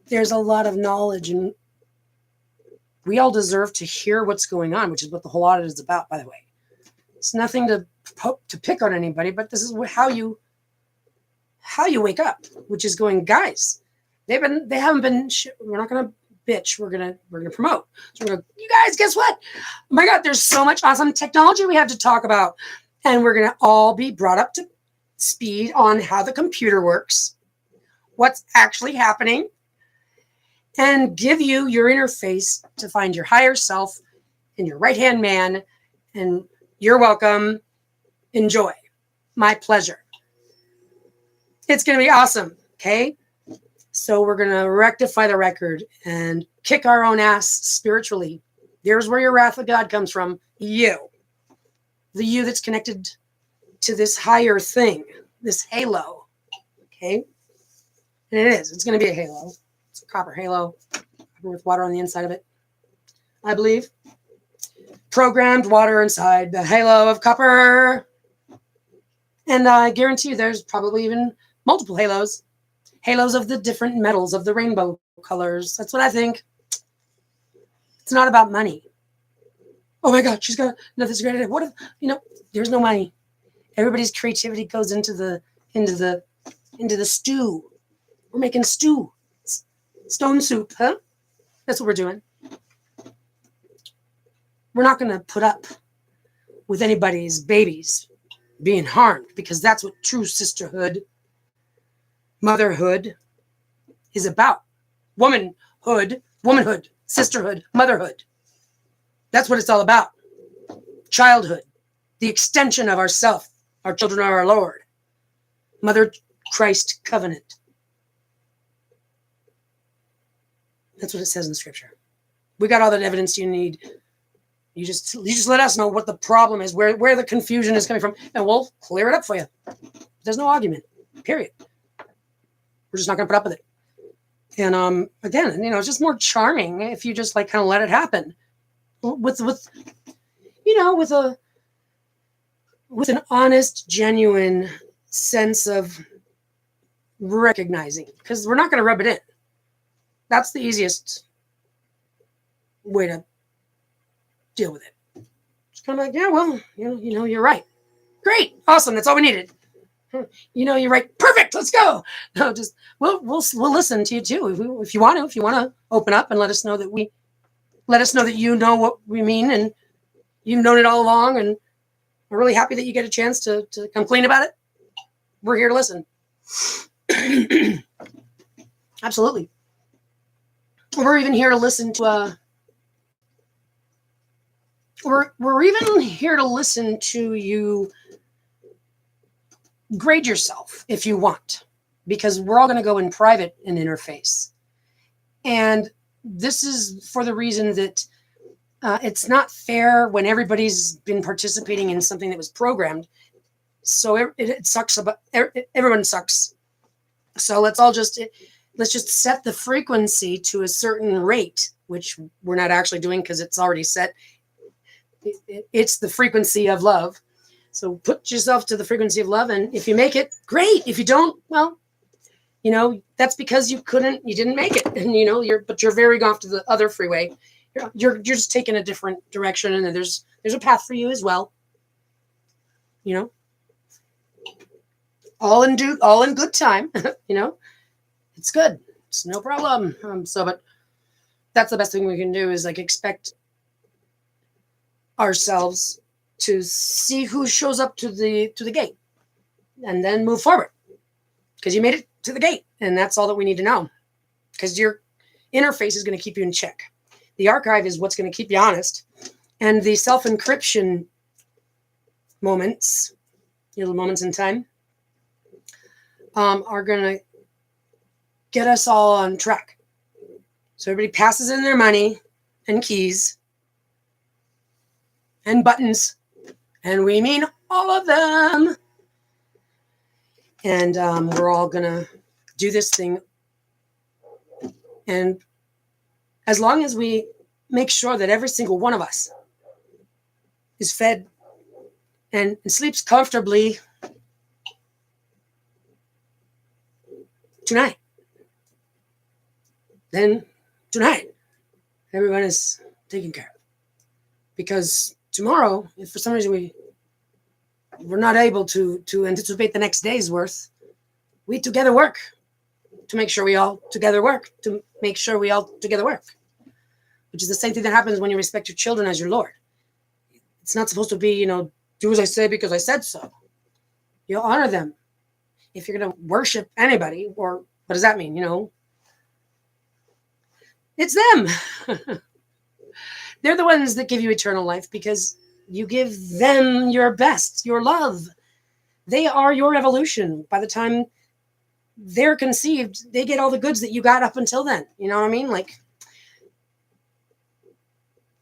There's a lot of knowledge, and we all deserve to hear what's going on, which is what the whole audit is about, by the way. It's nothing to pick on anybody, but this is how you wake up, which is going, guys, they haven't been, we're not going to bitch. We're going to promote. So we're going to, you guys, guess what? Oh my God, there's so much awesome technology we have to talk about. And we're going to all be brought up to speed on how the computer works, what's actually happening, and give you your interface to find your higher self and your right-hand man. And you're welcome. Enjoy. My pleasure. It's going to be awesome. Okay. So we're going to rectify the record and kick our own ass spiritually. There's where your wrath of God comes from. You. The you that's connected to this higher thing, this halo. Okay. And it is. It's going to be a halo. It's a copper halo, copper with water on the inside of it, I believe. Programmed water inside the halo of copper. And I guarantee you there's probably even multiple halos of the different metals of the rainbow colors. That's what I think. It's not about money. Oh my God, she's got this great idea. What if, there's no money. Everybody's creativity goes into the stew. We're making stew, stone soup, huh? That's what we're doing. We're not going to put up with anybody's babies being harmed, because that's what true sisterhood, motherhood is about. Womanhood, sisterhood, motherhood. That's what it's all about. Childhood, the extension of ourself. Our children are our Lord. Mother Christ covenant. That's what it says in the scripture. We got all that evidence you need. You just let us know what the problem is, where the confusion is coming from, and we'll clear it up for you. There's no argument, period. We're just not going to put up with it. And again, it's just more charming if you just like kind of let it happen with an honest, genuine sense of recognizing, because we're not going to rub it in. That's the easiest way to deal with it. Just kind of like, yeah, well, you're right. Great, awesome. That's all we needed. You're right. Perfect. Let's go. No, just we'll listen to you too if you want to open up and let us know that you know what we mean and you've known it all along, and we're really happy that you get a chance to come clean about it. We're here to listen. Absolutely. We're even here to listen to we're even here to listen to you grade yourself if you want, because we're all going to go in private and interface. And this is for the reason that it's not fair when everybody's been participating in something that was programmed. So it sucks. Everyone sucks. So let's just set the frequency to a certain rate, which we're not actually doing because it's already set. It's the frequency of love. So put yourself to the frequency of love, and if you make it, great. If you don't, well, that's because you didn't make it, and you're veering off to the other freeway. You're just taking a different direction, and there's a path for you as well. All in good time. It's good. It's no problem. But that's the best thing we can do is like expect ourselves to see who shows up to the gate, and then move forward, because you made it to the gate, and that's all that we need to know, because your interface is going to keep you in check. The archive is what's going to keep you honest, and the self-encryption moments, little moments in time, are going to get us all on track. So everybody passes in their money and keys and buttons, and we mean all of them. And we're all going to do this thing. And as long as we make sure that every single one of us is fed and sleeps comfortably tonight, then tonight everyone is taken care of. Because tomorrow, if for some reason we're not able to anticipate the next day's worth, we together work to make sure we all together work, which is the same thing that happens when you respect your children as your Lord. It's not supposed to be, do as I say because I said so. You'll honor them. If you're going to worship anybody, or what does that mean? It's them. They're the ones that give you eternal life because you give them your best, your love. They are your evolution. By the time they're conceived, they get all the goods that you got up until then. You know what I mean? Like,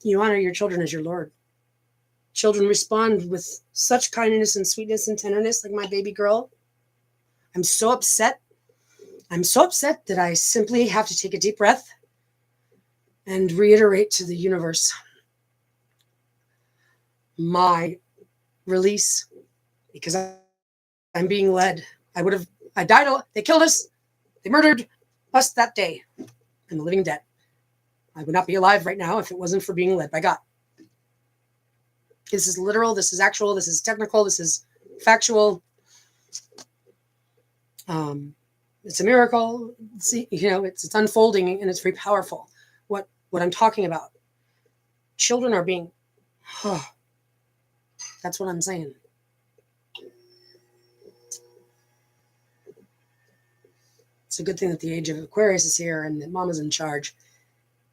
you honor your children as your Lord. Children respond with such kindness and sweetness and tenderness, like my baby girl. I'm so upset. That I simply have to take a deep breath and reiterate to the universe my release, because I'm being led. I died. They killed us. They murdered us that day. I'm the living dead. I would not be alive right now if it wasn't for being led by God. This is literal. This is actual. This is technical. This is factual. It's a miracle. See, it's unfolding and it's very powerful. What I'm talking about. Children are being, that's what I'm saying. It's a good thing that the age of Aquarius is here and that Mama's in charge.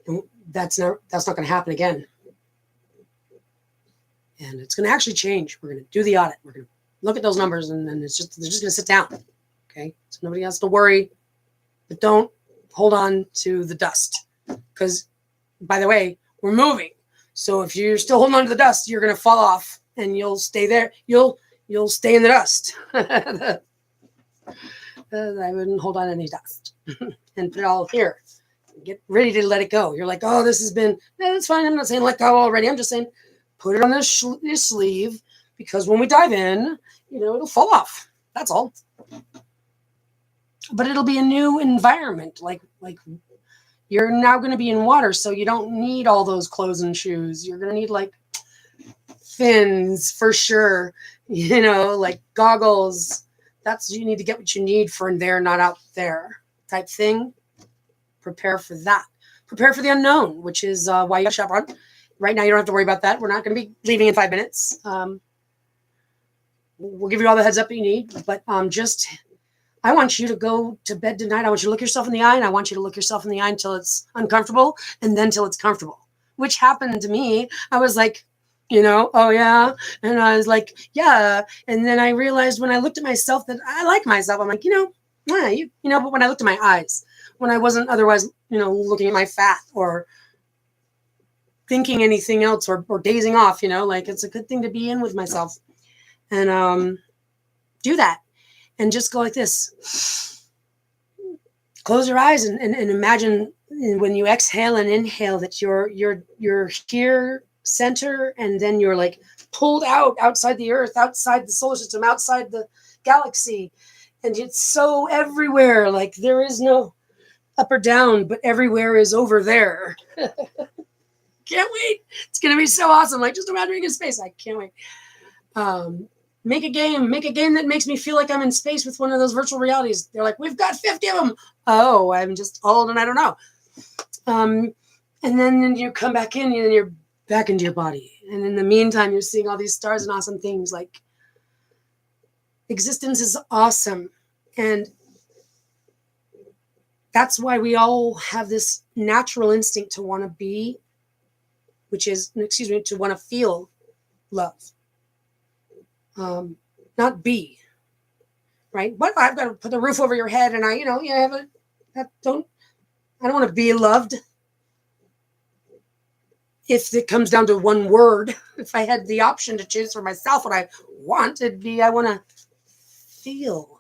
And that's not going to happen again. And it's going to actually change. We're going to do the audit. We're going to look at those numbers, and then they're just going to sit down. Okay, so nobody has to worry, but don't hold on to the dust, because, by the way, we're moving. So if you're still holding on to the dust, you're going to fall off, and you'll stay there. You'll stay in the dust. I wouldn't hold on to any dust and put it all here. Get ready to let it go. You're like, oh, this has been, no, that's fine. I'm not saying let go already. I'm just saying put it on your sleeve, because when we dive in, it'll fall off. That's all. But it'll be a new environment. Like you're now going to be in water, so you don't need all those clothes and shoes. You're going to need like fins for sure, like goggles. You need to get what you need for in there, not out there type thing. Prepare for that. Prepare for the unknown, which is why you have Chevron. Right now, you don't have to worry about that. We're not going to be leaving in 5 minutes. We'll give you all the heads up that you need, but I want you to go to bed tonight. I want you to look yourself in the eye, and I want you to look yourself in the eye until it's uncomfortable, and then till it's comfortable, which happened to me. I was like, oh yeah. And I was like, yeah. And then I realized when I looked at myself that I like myself. I'm like, but when I looked at my eyes, when I wasn't otherwise, looking at my fat or thinking anything else or dazing off, like it's a good thing to be in with myself and do that and just go like this. Close your eyes and imagine when you exhale and inhale that you're here center, and then you're like pulled outside the earth, outside the solar system, outside the galaxy, and it's so everywhere. Like there is no up or down, but everywhere is over there. Can't wait. It's going to be so awesome. Like just imagine being in space. I can't wait. Make a game that makes me feel like I'm in space with one of those virtual realities. They're like, we've got 50 of them. Oh, I'm just old and I don't know. And then you come back in and you're back into your body. And in the meantime, you're seeing all these stars and awesome things. Like existence is awesome. And that's why we all have this natural instinct to want to be, to want to feel love. Not be, right? But I've got to put the roof over your head, and I don't want to be loved. If it comes down to one word, if I had the option to choose for myself what I want, it'd be I want to feel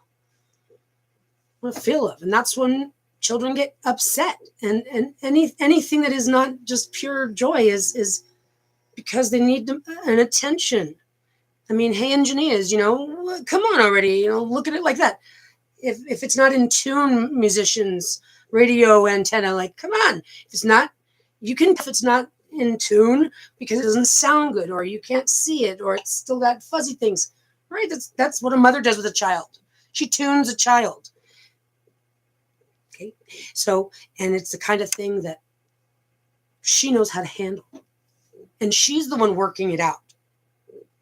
love, and that's when children get upset, and anything that is not just pure joy is because they need an attention. I mean, hey, engineers, come on already, look at it like that. If it's not in tune, musicians, radio antenna, like, come on. If it's not, if it's not in tune because it doesn't sound good, or you can't see it, or it's still got fuzzy things, right? That's what a mother does with a child. She tunes a child. Okay. So, and it's the kind of thing that she knows how to handle, and she's the one working it out.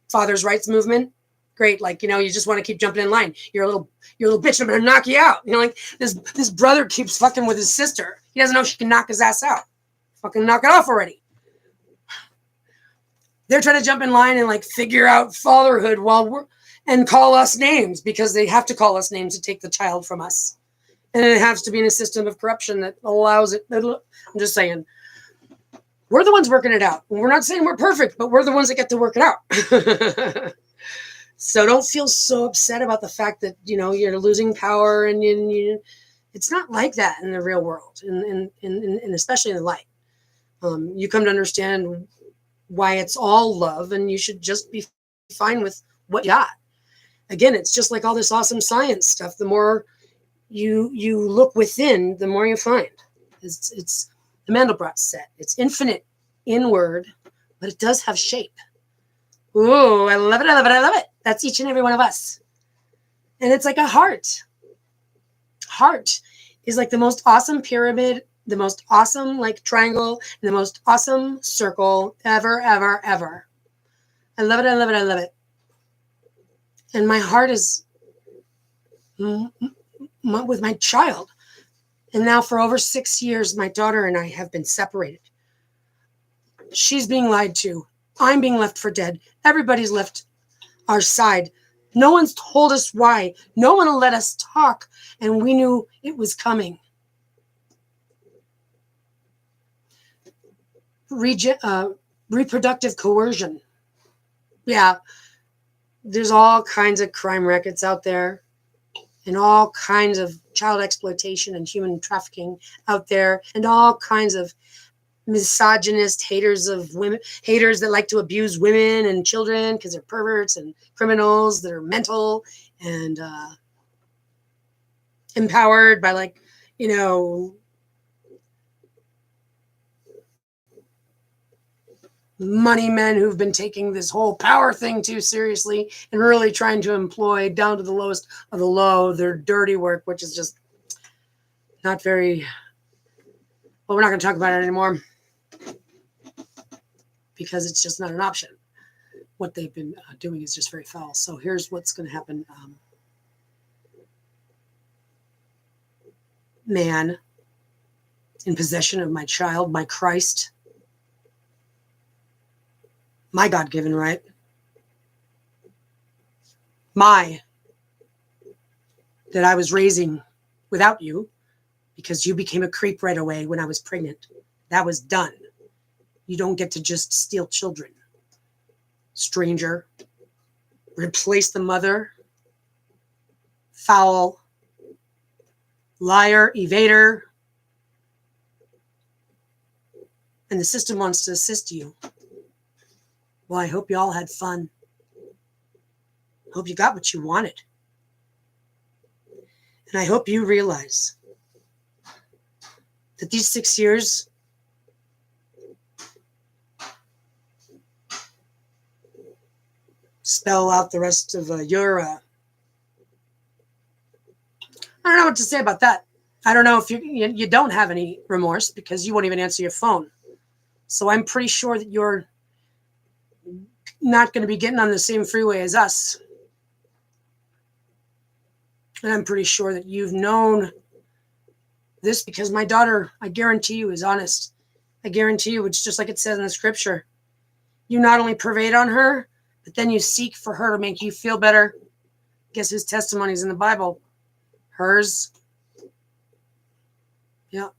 Father's rights movement, great. Like, you just want to keep jumping in line. You're a little bitch. I'm going to knock you out. Like this brother keeps fucking with his sister. He doesn't know she can knock his ass out. Fucking knock it off already. They're trying to jump in line and like figure out fatherhood and call us names, because they have to call us names to take the child from us. And it has to be in a system of corruption that allows it. I'm just saying. We're the ones working it out. We're not saying we're perfect, but we're the ones that get to work it out. So don't feel so upset about the fact that, you're losing power, and it's not like that in the real world, and especially in the light. You come to understand why it's all love, and you should just be fine with what you got. Again, it's just like all this awesome science stuff. The more you look within, the more you find. It's the Mandelbrot set. It's infinite inward, but it does have shape. Ooh, I love it. That's each and every one of us. And it's like a heart. heart is like the most awesome pyramid, the most awesome like triangle, and the most awesome circle ever, ever, ever. I love it. I love it. I love it. And my heart is with my child. And now for over 6 years, my daughter and I have been separated. She's being lied to. I'm being left for dead. Everybody's left our side. No one's told us why. No one will let us talk. And we knew it was coming. Reproductive coercion. Yeah. There's all kinds of crime records out there. And all kinds of child exploitation and human trafficking out there. And all kinds of misogynist haters of women, haters that like to abuse women and children because they're perverts and criminals that are mental and empowered by, like, you know, money men who've been taking this whole power thing too seriously and really trying to employ down to the lowest of the low their dirty work, which is just not very, well, we're not going to talk about it anymore because it's just not an option. What they've been doing is just very foul. So here's what's going to happen. Man in possession of my child, my Christ, my God-given right, that I was raising without you because you became a creep right away when I was pregnant. That was done. You don't get to just steal children. Stranger. Replace the mother. Foul. Liar. Evader. And the system wants to assist you. Well, I hope you all had fun. Hope you got what you wanted. And I hope you realize that these 6 years spell out the rest of your... I don't know what to say about that. I don't know if you don't have any remorse because you won't even answer your phone. So I'm pretty sure that you're not going to be getting on the same freeway as us. And I'm pretty sure that you've known this because my daughter, I guarantee you, is honest. I guarantee you, it's just like it says in the scripture. You not only pervade on her, but then you seek for her to make you feel better. Guess whose testimony is in the Bible? Hers. Yeah.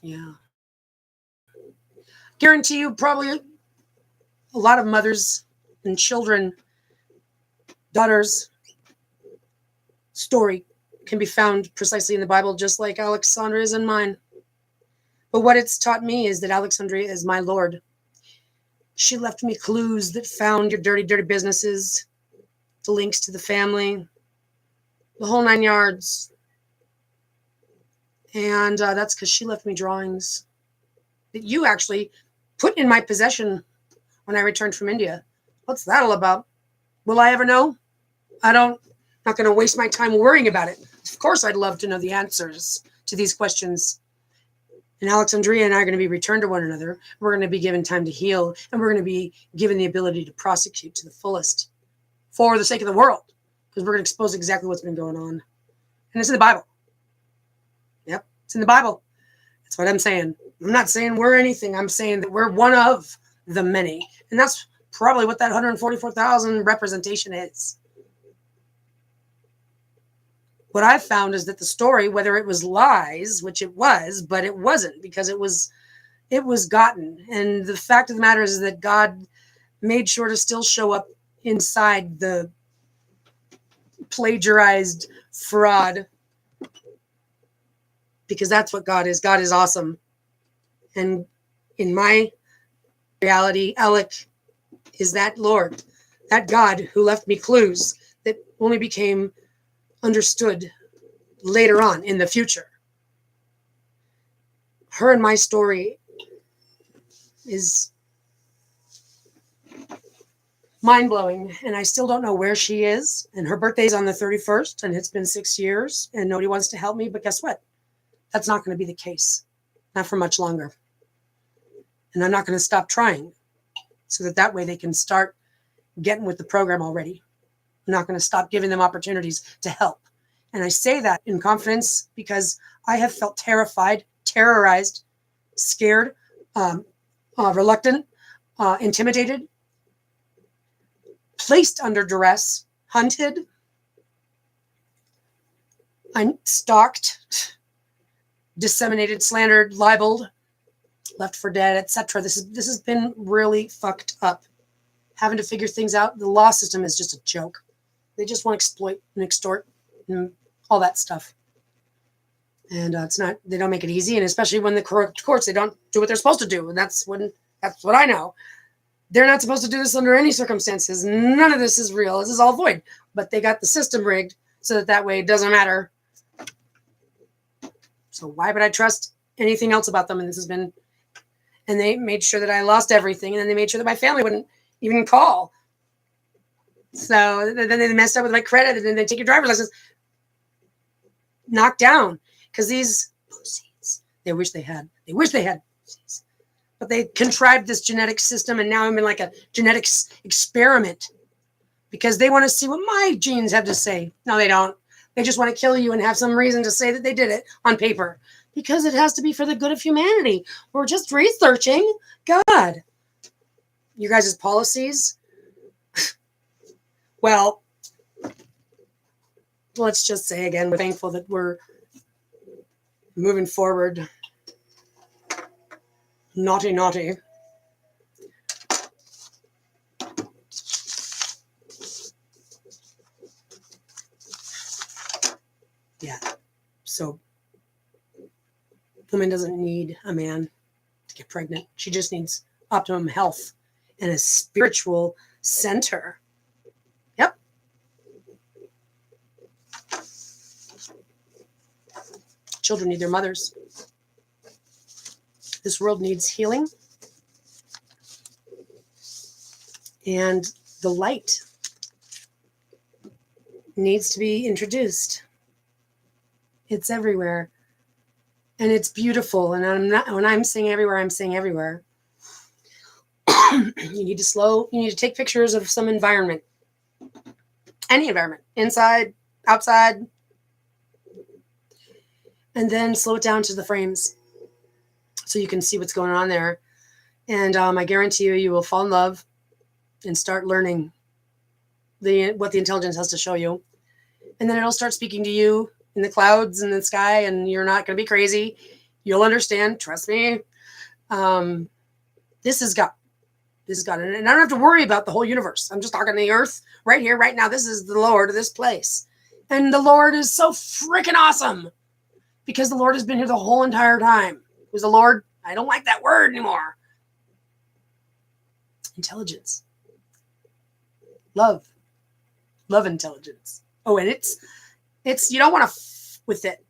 Yeah. Guarantee you probably a lot of mothers and children, daughters' story can be found precisely in the Bible, just like Alexandria's and mine. But what it's taught me is that Alexandria is my Lord. She left me clues that found your dirty, dirty businesses, the links to the family, the whole 9 yards. And that's because she left me drawings that you actually put in my possession when I returned from India. What's that all about? Will I ever know? Not going to waste my time worrying about it. Of course, I'd love to know the answers to these questions. And Alexandria and I are going to be returned to one another. We're going to be given time to heal, and we're going to be given the ability to prosecute to the fullest for the sake of the world, because we're going to expose exactly what's been going on. And it's in the Bible. Yep, it's in the Bible. That's what I'm saying. I'm not saying we're anything. I'm saying that we're one of the many. And that's probably what that 144,000 representation is. What I've found is that the story, whether it was lies, which it was, but it wasn't, because it was gotten. And the fact of the matter is that God made sure to still show up inside the plagiarized fraud, because that's what God is. God is awesome. And in my reality, Alec is that Lord, that God who left me clues that only became understood later on in the future. Her and my story is mind blowing. And I still don't know where she is. And her birthday's on the 31st, and it's been 6 years, and nobody wants to help me. But guess what? That's not going to be the case, not for much longer. And I'm not going to stop trying, so that way they can start getting with the program already. I'm not going to stop giving them opportunities to help. And I say that in confidence because I have felt terrified, terrorized, scared, reluctant, intimidated, placed under duress, hunted, I'm stalked, disseminated, slandered, libeled, left for dead, etc. This has been really fucked up. Having to figure things out. The law system is just a joke. They just want to exploit and extort and all that stuff. And it's not. They don't make it easy, and especially when the corrupt courts, they don't do what they're supposed to do. And that's what I know. They're not supposed to do this under any circumstances. None of this is real. This is all void. But they got the system rigged so that way it doesn't matter. So why would I trust anything else about them? And this has been, and they made sure that I lost everything. And then they made sure that my family wouldn't even call. So then they messed up with my credit. And then they take your driver's license. Knocked down. Because these pussies, they wish they had pussies. But they contrived this genetic system. And now I'm in like a genetics experiment. Because they want to see what my genes have to say. No, they don't. They just want to kill you and have some reason to say that they did it on paper. Because it has to be for the good of humanity. We're just researching. God. You guys' policies? Well, let's just say again, we're thankful that we're moving forward. Naughty, naughty. Yeah. So, woman doesn't need a man to get pregnant. She just needs optimum health and a spiritual center. Yep. Children need their mothers. This world needs healing. And the light needs to be introduced. It's everywhere. And it's beautiful. And when I'm saying everywhere, I'm saying everywhere. You need to take pictures of some environment. Any environment. Inside, outside. And then slow it down to the frames. So you can see what's going on there. And I guarantee you will fall in love and start learning what the intelligence has to show you. And then it'll start speaking to you in the clouds and the sky, and you're not going to be crazy. You'll understand. Trust me. This is God. This is God. And I don't have to worry about the whole universe. I'm just talking the earth right here, right now. This is the Lord of this place. And the Lord is so freaking awesome because the Lord has been here the whole entire time. Who's the Lord? I don't like that word anymore. Intelligence. Love intelligence. Oh, and it's you don't want to with it.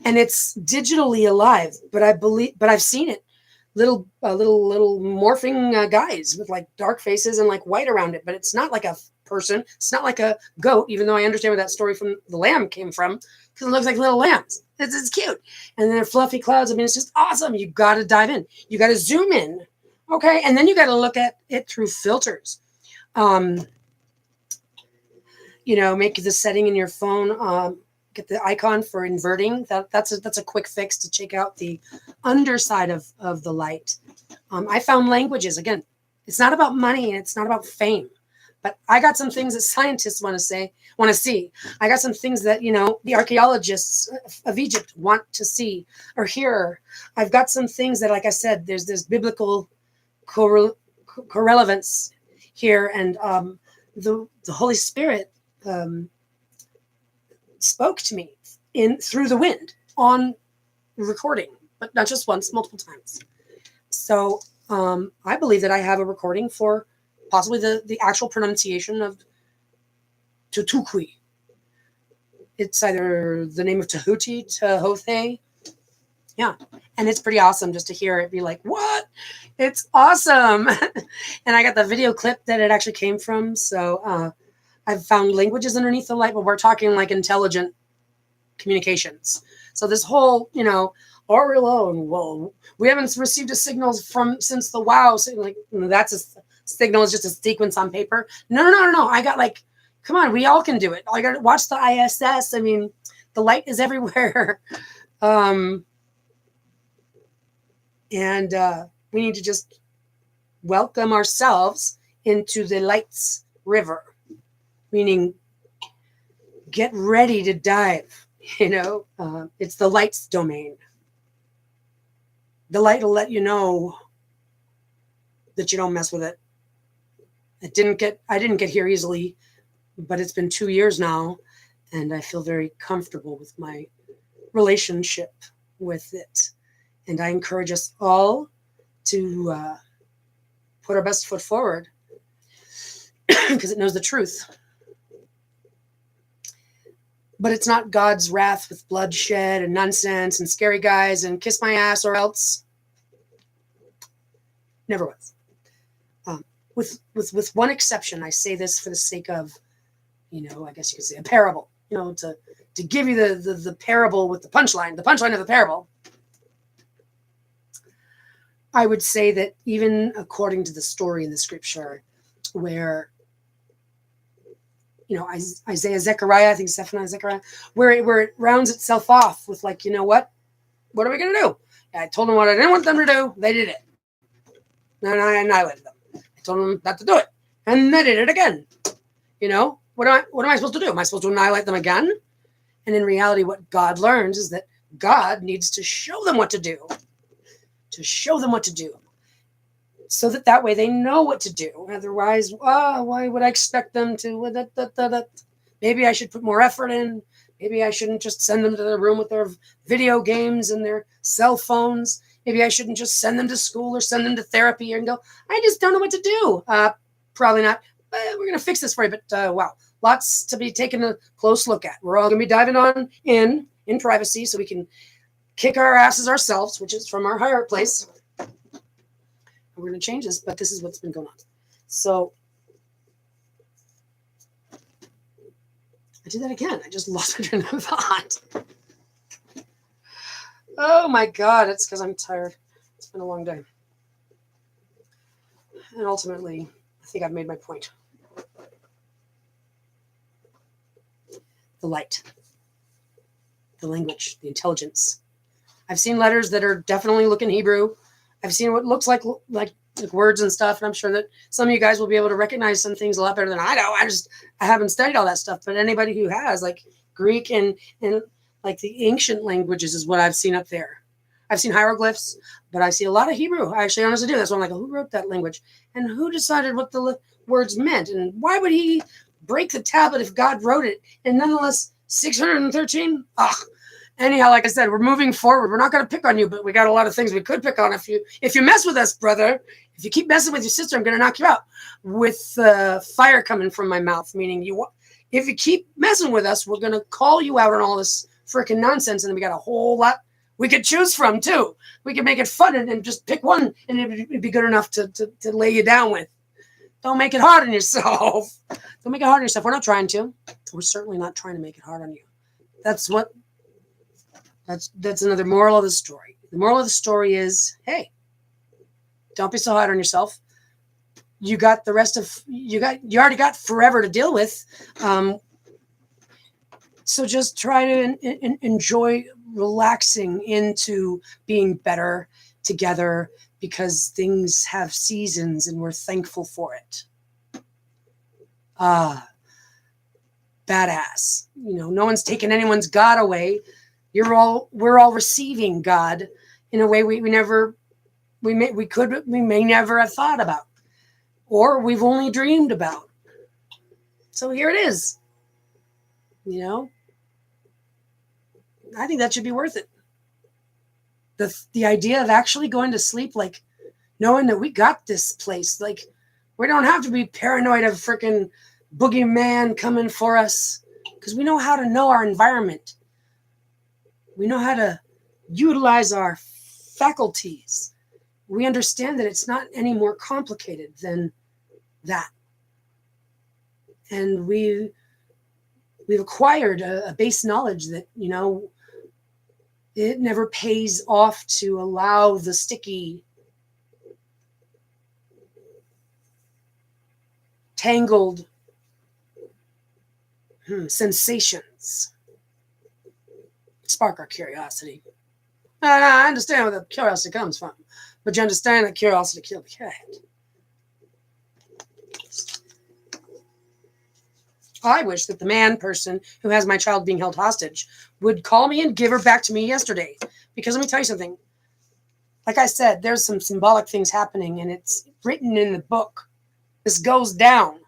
And it's digitally alive, but I've seen it. Little morphing guys with like dark faces and like white around it, but it's not like a person. It's not like a goat, even though I understand where that story from the lamb came from, because it looks like little lambs. It's cute. And then they're fluffy clouds. I mean, it's just awesome. You got to dive in. You got to zoom in. Okay. And then you got to look at it through filters. Make the setting in your phone, get the icon for inverting. That's a quick fix to check out the underside of the light. I found languages. Again, it's not about money and it's not about fame, but I got some things that scientists want to see. I got some things that, the archaeologists of Egypt want to see or hear. I've got some things that, like I said, there's this biblical correlevance here, and the Holy Spirit spoke to me through the wind on recording, but not just once, multiple times. So I believe that I have a recording for possibly the actual pronunciation of Tutukwi. It's either the name of Tahuti, Tahothe, And it's pretty awesome just to hear it be like, what? It's awesome. And I got the video clip that it actually came from. So I've found languages underneath the light, but we're talking like intelligent communications. So this whole, are we alone? Well, we haven't received a signal since the wow. So like, that's a signal is just a sequence on paper. No. I got like, come on, we all can do it. I got to watch the ISS. I mean, the light is everywhere. And we need to just welcome ourselves into the light's river, meaning get ready to dive. It's the light's domain. The light will let you know that you don't mess with it. I didn't get here easily, but it's been 2 years now, and I feel very comfortable with my relationship with it. And I encourage us all to put our best foot forward because it knows the truth. But it's not God's wrath with bloodshed and nonsense and scary guys and kiss my ass or else. Never was. With one exception, I say this for the sake of, I guess you could say a parable, to give you the parable with the punchline of the parable. I would say that even according to the story in the scripture where, Isaiah, Zechariah, I think Zephaniah, Zechariah, where it rounds itself off with like, what are we going to do? I told them what I didn't want them to do. They did it. And I annihilated them. I told them not to do it. And they did it again. What am I supposed to do? Am I supposed to annihilate them again? And in reality, what God learns is that God needs to show them what to do. So that way they know what to do. Otherwise, why would I expect them to? Maybe I should put more effort in. Maybe I shouldn't just send them to the room with their video games and their cell phones. Maybe I shouldn't just send them to school or send them to therapy and go, I just don't know what to do. Probably not. We're going to fix this for you. But wow, lots to be taken a close look at. We're all going to be diving on in privacy so we can kick our asses ourselves, which is from our higher place. We're going to change this, but this is what's been going on. So I did that again. I just lost my train of thought. Oh my God, it's because I'm tired. It's been a long day. And ultimately, I think I've made my point. The light, the language, the intelligence. I've seen letters that are definitely looking Hebrew. I've seen what looks like words and stuff, and I'm sure that some of you guys will be able to recognize some things a lot better than I know. I haven't studied all that stuff, but anybody who has, like Greek and like the ancient languages is what I've seen up there. I've seen hieroglyphs, but I see a lot of Hebrew. I actually honestly do. That's why I'm like, who wrote that language? And who decided what the words meant? And why would he break the tablet if God wrote it? And nonetheless, 613? Anyhow, like I said, we're moving forward. We're not going to pick on you, but we got a lot of things we could pick on. If you mess with us, brother, if you keep messing with your sister, I'm going to knock you out with fire coming from my mouth. Meaning, if you keep messing with us, we're going to call you out on all this freaking nonsense, and then we got a whole lot we could choose from too. We could make it fun and just pick one, and it'd be good enough to lay you down with. Don't make it hard on yourself. Don't make it hard on yourself. We're not trying to. We're certainly not trying to make it hard on you. That's another moral of the story. The moral of the story is, hey, don't be so hard on yourself. You got the rest of you already got forever to deal with. So just try to enjoy relaxing into being better together because things have seasons and we're thankful for it. Badass. No one's taking anyone's God away. We're all receiving God in a way we may never have thought about, or we've only dreamed about. So here it is. I think that should be worth it. The idea of actually going to sleep, like knowing that we got this place, like we don't have to be paranoid of freaking boogeyman coming for us because we know how to know our environment. We know how to utilize our faculties, we understand that it's not any more complicated than that. And we've acquired a base knowledge that, it never pays off to allow the sticky, tangled sensations spark our curiosity. And I understand where the curiosity comes from, but you understand that curiosity killed the cat. I wish that the man person who has my child being held hostage would call me and give her back to me yesterday. Because let me tell you something. Like I said, there's some symbolic things happening, and it's written in the book. This goes down.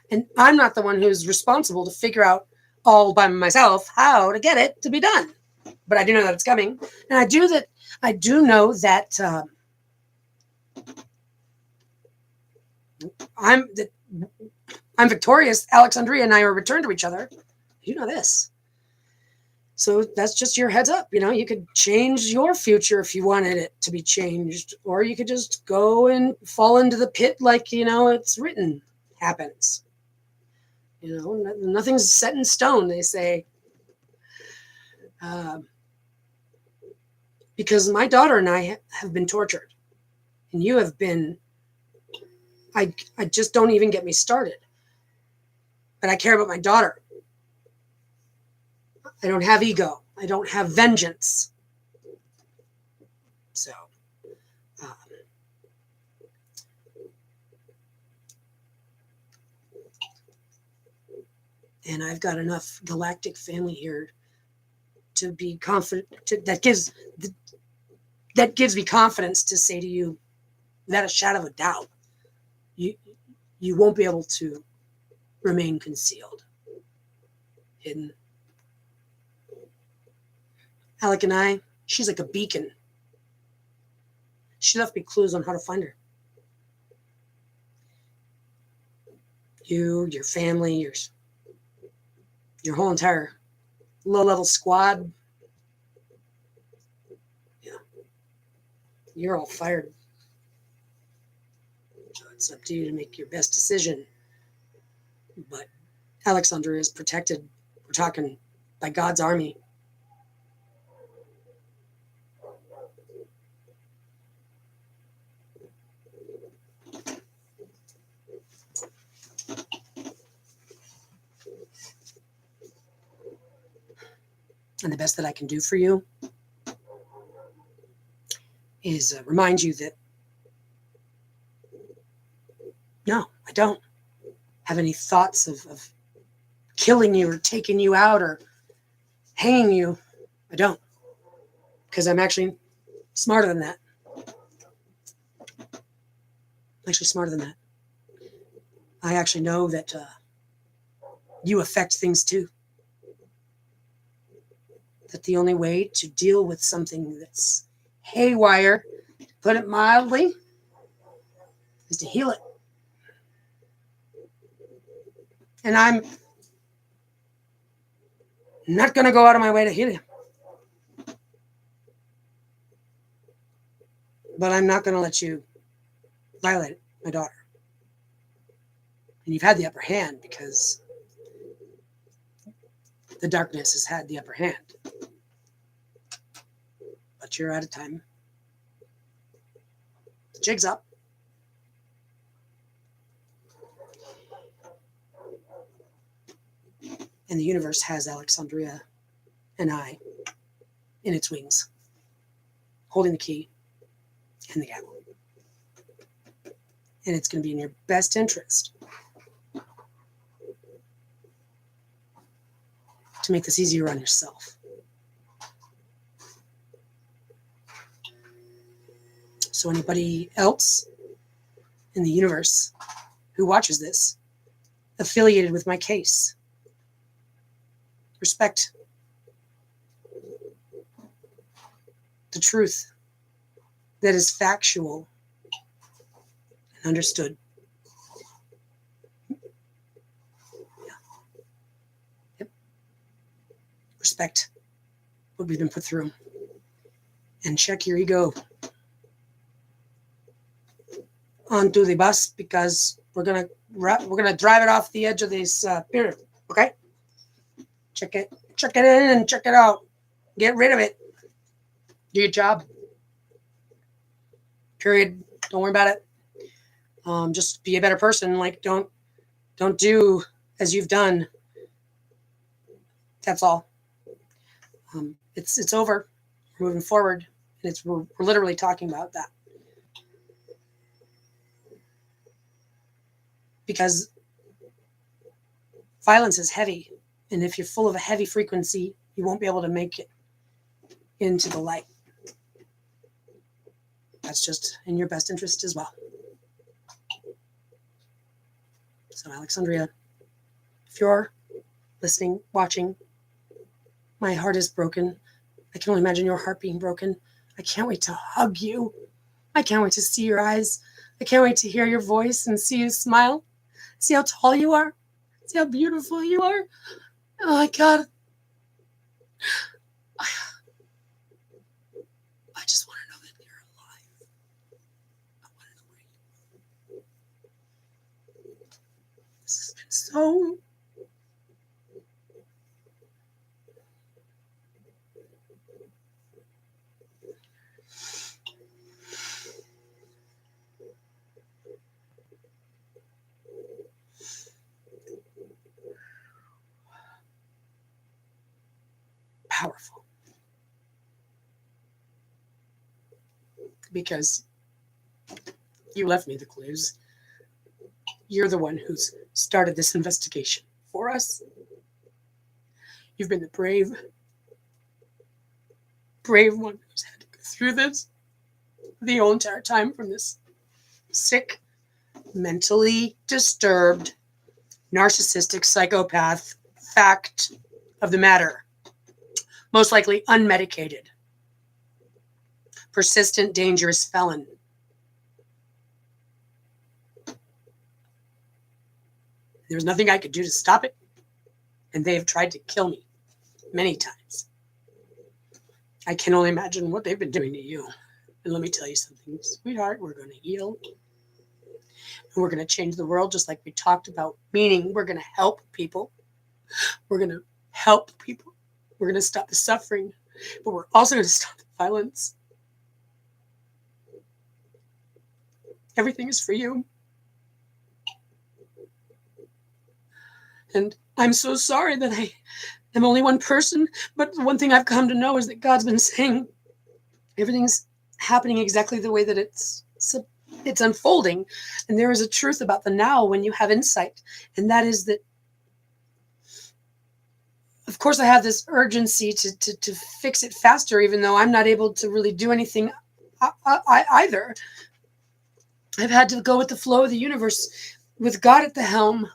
And I'm not the one who's responsible to figure out all by myself how to get it to be done. But I do know that it's coming. And I do know that I'm victorious. Alexandria and I are returned to each other. You know this. So that's just your heads up. You could change your future if you wanted it to be changed, or you could just go and fall into the pit like, it's written happens. Nothing's set in stone, they say. Because my daughter and I have been tortured, and you have been, I just don't even get me started. But I care about my daughter. I don't have ego. I don't have vengeance. So, and I've got enough galactic family here to be confident. That gives me confidence to say to you, without a shadow of a doubt, you won't be able to remain concealed, hidden. Alec and I, she's like a beacon. She left me clues on how to find her. You, your family, your whole entire low-level squad. Yeah. You're all fired. So it's up to you to make your best decision. But Alexandria is protected. We're talking by God's army. And the best that I can do for you is remind you that, no, I don't have any thoughts of killing you or taking you out or hanging you. I don't. Because I'm actually smarter than that. I'm actually smarter than that. I actually know that you affect things too. That the only way to deal with something that's haywire, to put it mildly, is to heal it. And I'm not going to go out of my way to heal you. But I'm not going to let you violate my daughter. And you've had the upper hand because the darkness has had the upper hand. But you're out of time. The jig's up. And the universe has Alexandria and I in its wings, holding the key and the gavel. And it's going to be in your best interest to make this easier on yourself. So anybody else in the universe who watches this, affiliated with my case, respect the truth that is factual and understood. Yeah. Yep. Respect what we've been put through. and check your ego onto the bus, because we're gonna drive it off the edge of this pier. Okay, check it in and check it out. Get rid of it. Do your job. Period. Don't worry about it. Just be a better person. Like, don't do as you've done. That's all. It's over. We're moving forward, and we're literally talking about that. Because violence is heavy, and if you're full of a heavy frequency, you won't be able to make it into the light. That's just in your best interest as well. So, Alexandria, if you're listening, watching, my heart is broken. I can only imagine your heart being broken. I can't wait to hug you. I can't wait to see your eyes. I can't wait to hear your voice and see you smile. See how tall you are. See how beautiful you are. Oh my God. I just want to know that you're alive. I want to know where you are. This has been so powerful, because you left me the clues. You're the one who's started this investigation for us. You've been the brave one who's had to go through this the whole entire time, from this sick, mentally disturbed, narcissistic psychopath. Fact of the matter. Most likely unmedicated, persistent, dangerous felon. There was nothing I could do to stop it, and they have tried to kill me many times. I can only imagine what they've been doing to you. And let me tell you something, sweetheart, we're going to heal, and we're going to change the world just like we talked about, meaning we're going to help people. We're going to help people. We're going to stop the suffering, but we're also going to stop the violence. Everything is for you. And I'm so sorry that I am only one person, but the one thing I've come to know is that God's been saying everything's happening exactly the way that it's unfolding. And there is a truth about the now when you have insight, and that is that, of course, I have this urgency to fix it faster, even though I'm not able to really do anything either. I've had to go with the flow of the universe with God at the helm.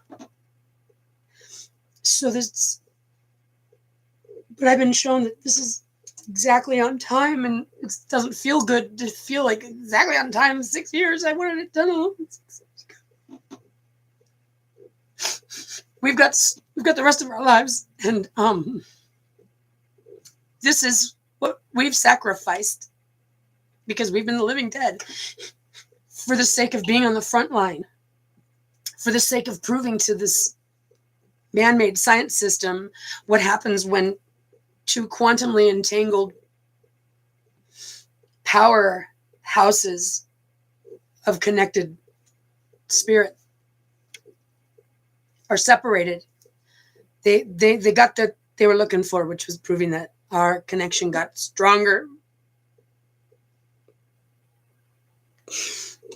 But I've been shown that this is exactly on time, and it doesn't feel good to feel like exactly on time. 6 years, I wanted it done. We've got the rest of our lives, and this is what we've sacrificed, because we've been the living dead, for the sake of being on the front line, for the sake of proving to this man-made science system what happens when two quantumly entangled powerhouses of connected spirit are separated. They got what they were looking for, which was proving that our connection got stronger.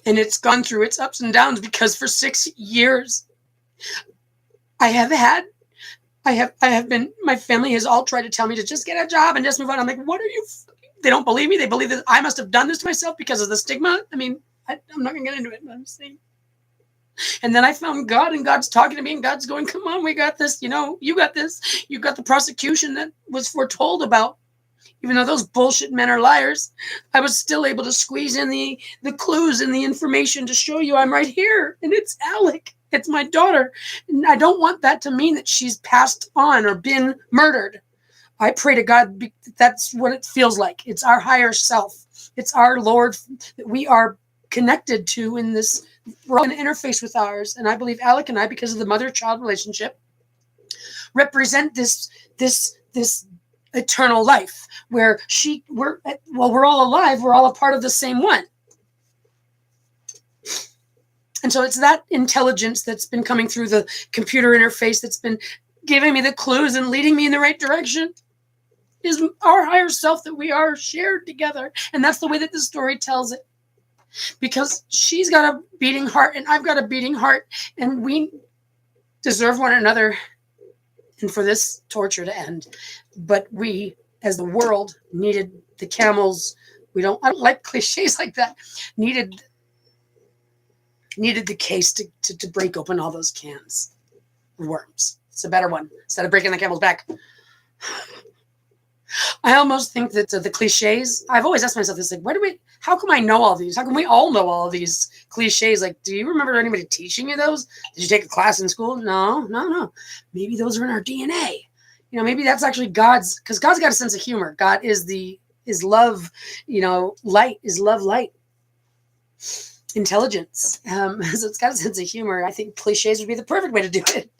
And it's gone through its ups and downs, because for 6 years I have been, my family has all tried to tell me to just get a job and just move on. I'm like, what are you? They don't believe me. They believe that I must have done this to myself because of the stigma. I mean, I'm not going to get into it, but I'm saying. And then I found God, and God's talking to me, and God's going, come on, we got this. You know, you got this. You got the prosecution that was foretold about. Even though those bullshit men are liars, I was still able to squeeze in the clues and the information to show you I'm right here. And it's Alec. It's my daughter. And I don't want that to mean that she's passed on or been murdered. I pray to God, that's what it feels like. It's our higher self. It's our Lord that we are connected to in this. We're all in interface with ours. And I believe Alec and I, because of the mother-child relationship, represent this eternal life where we're all alive. We're all a part of the same one. And so it's that intelligence that's been coming through the computer interface that's been giving me the clues and leading me in the right direction. Is our higher self that we are shared together. And that's the way that the story tells it. Because she's got a beating heart and I've got a beating heart. And we deserve one another and for this torture to end. But we, as the world, needed the camels. I don't like cliches like that. Needed the case to break open all those cans of worms. It's a better one instead of breaking the camel's back. I almost think that the cliches, I've always asked myself this, like, how come I know all these? How come we all know all of these cliches? Like, do you remember anybody teaching you those? Did you take a class in school? No. Maybe those are in our DNA. You know, maybe that's actually because God's got a sense of humor. God is love, light is love, light. Intelligence. So it's got a sense of humor. I think cliches would be the perfect way to do it.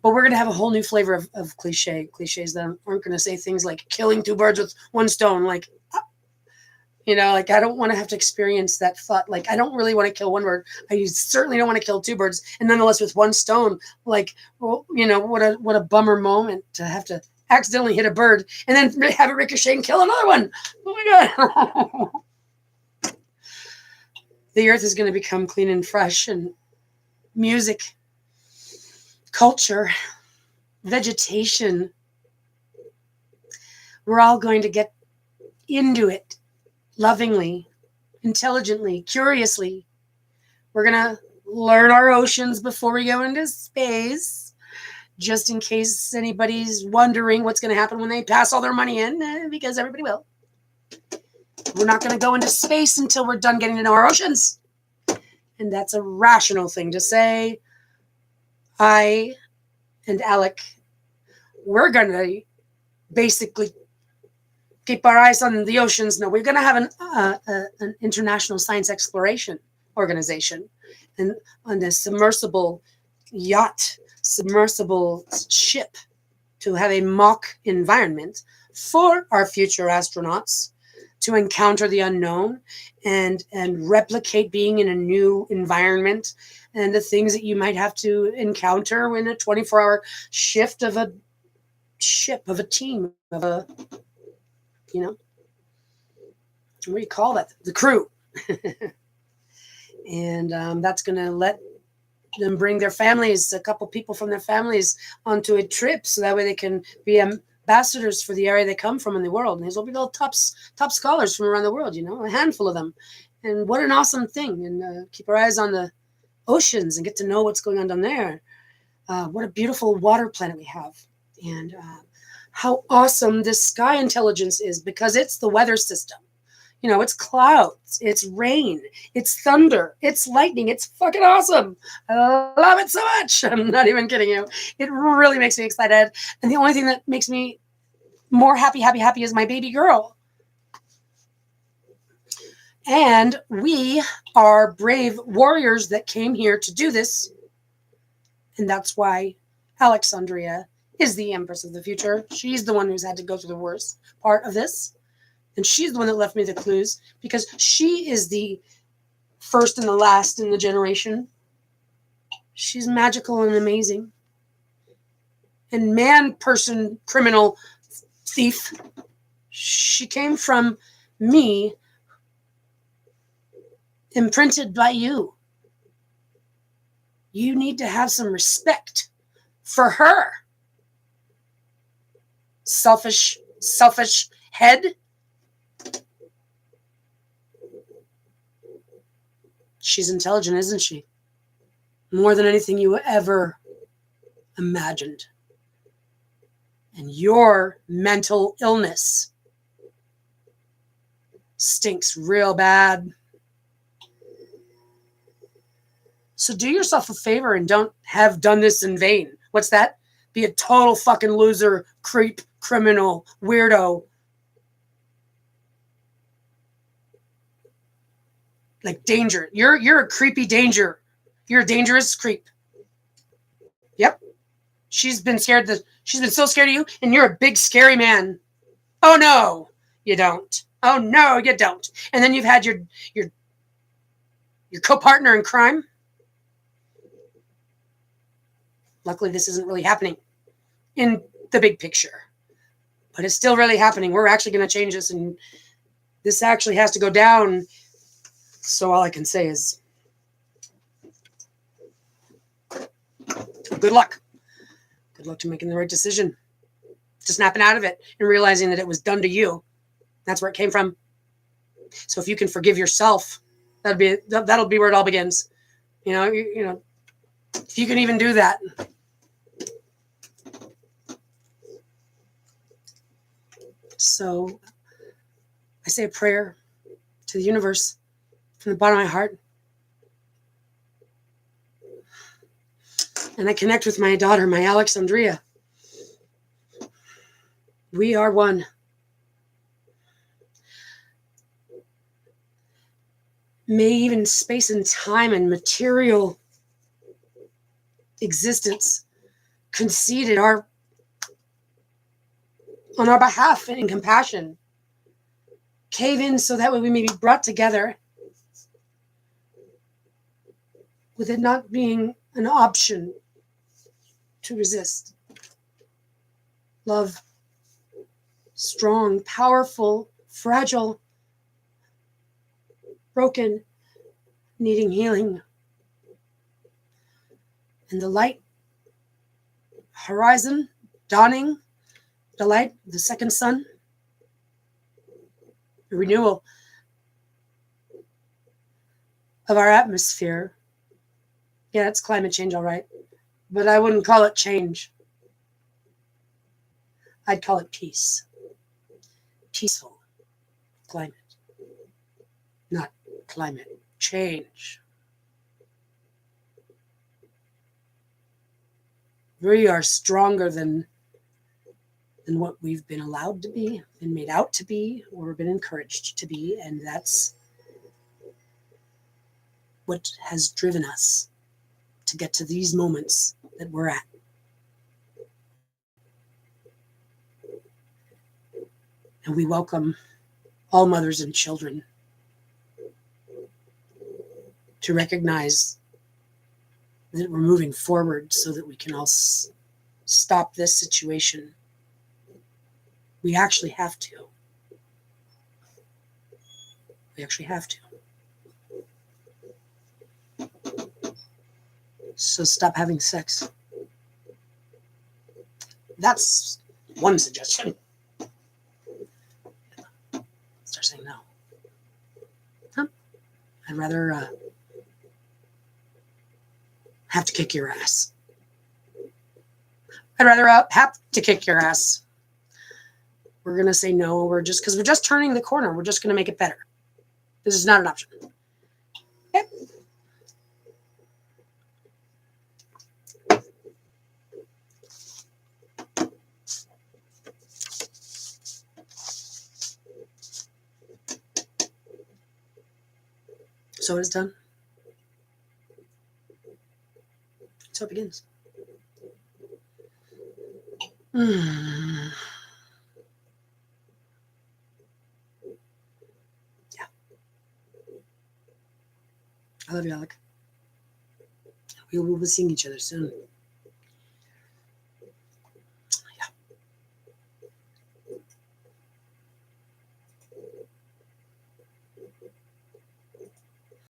But we're going to have a whole new flavor of cliches that aren't going to say things like killing two birds with one stone. Like, I don't want to have to experience that thought. Like, I don't really want to kill one bird. I certainly don't want to kill two birds. And nonetheless, with one stone, like, well, what a bummer moment to have to accidentally hit a bird and then have it ricochet and kill another one. Oh my God. The earth is going to become clean and fresh, and music, culture, vegetation. We're all going to get into it lovingly, intelligently, curiously. We're going to learn our oceans before we go into space, just in case anybody's wondering what's going to happen when they pass all their money in, because everybody will. We're not going to go into space until we're done getting to know our oceans. And that's a rational thing to say. I and Alec, we're going to basically keep our eyes on the oceans. No, we're going to have an international science exploration organization and on a submersible yacht, submersible ship to have a mock environment for our future astronauts to encounter the unknown and replicate being in a new environment and the things that you might have to encounter in a 24-hour shift of a ship, of a team, of a, what do you call that? The crew. And that's going to let them bring their families, a couple people from their families, onto a trip so that way they can be ambassadors for the area they come from in the world. And these will be little top scholars from around the world, a handful of them. And what an awesome thing. And keep our eyes on the oceans and get to know what's going on down there. What a beautiful water planet we have. And how awesome this sky intelligence is, because it's the weather system. It's clouds, it's rain, it's thunder, it's lightning. It's fucking awesome. I love it so much. I'm not even kidding you. It really makes me excited. And the only thing that makes me more happy is my baby girl. And we are brave warriors that came here to do this. And that's why Alexandria is the Empress of the future. She's the one who's had to go through the worst part of this. And she's the one that left me the clues, because she is the first and the last in the generation. She's magical and amazing. And man, person, criminal, thief. She came from me, imprinted by you. You need to have some respect for her. Selfish head. She's intelligent, isn't she? More than anything you ever imagined. And your mental illness stinks real bad. So do yourself a favor and don't have done this in vain. What's that? Be a total fucking loser, creep, criminal, weirdo. Like danger. You're a creepy danger. You're a dangerous creep. Yep. She's been so scared of you, and you're a big scary man. Oh no, you don't. Oh no, you don't. And then you've had your co-partner in crime. Luckily, this isn't really happening in the big picture, but it's still really happening. We're actually going to change this, and this actually has to go down. So all I can say is good luck. Good luck to making the right decision, to snapping out of it and realizing that it was done to you. That's where it came from. So if you can forgive yourself, that'll be where it all begins. You know, if you can even do that. So I say a prayer to the universe from the bottom of my heart. And I connect with my daughter, my Alexandria. We are one. May even space and time and material existence concede on our behalf and in compassion. Cave in so that way we may be brought together with it not being an option to resist. Love, strong, powerful, fragile, broken, needing healing. And the light, horizon, dawning, the light, the second sun, the renewal of our atmosphere. Yeah, it's climate change, all right. But I wouldn't call it change. I'd call it peace. Peaceful climate. Not climate change. We are stronger than what we've been allowed to be, been made out to be, or been encouraged to be, and that's what has driven us to get to these moments that we're at. And we welcome all mothers and children to recognize that we're moving forward so that we can all stop this situation. We actually have to. We actually have to. So stop having sex. That's one suggestion. Start saying no. Huh? I'd rather have to kick your ass. I'd rather have to kick your ass. We're going to say no. Because we're just turning the corner. We're just going to make it better. This is not an option. Okay. So it's done. So it begins. Yeah. I love you, Alec. We will be seeing each other soon. Yeah.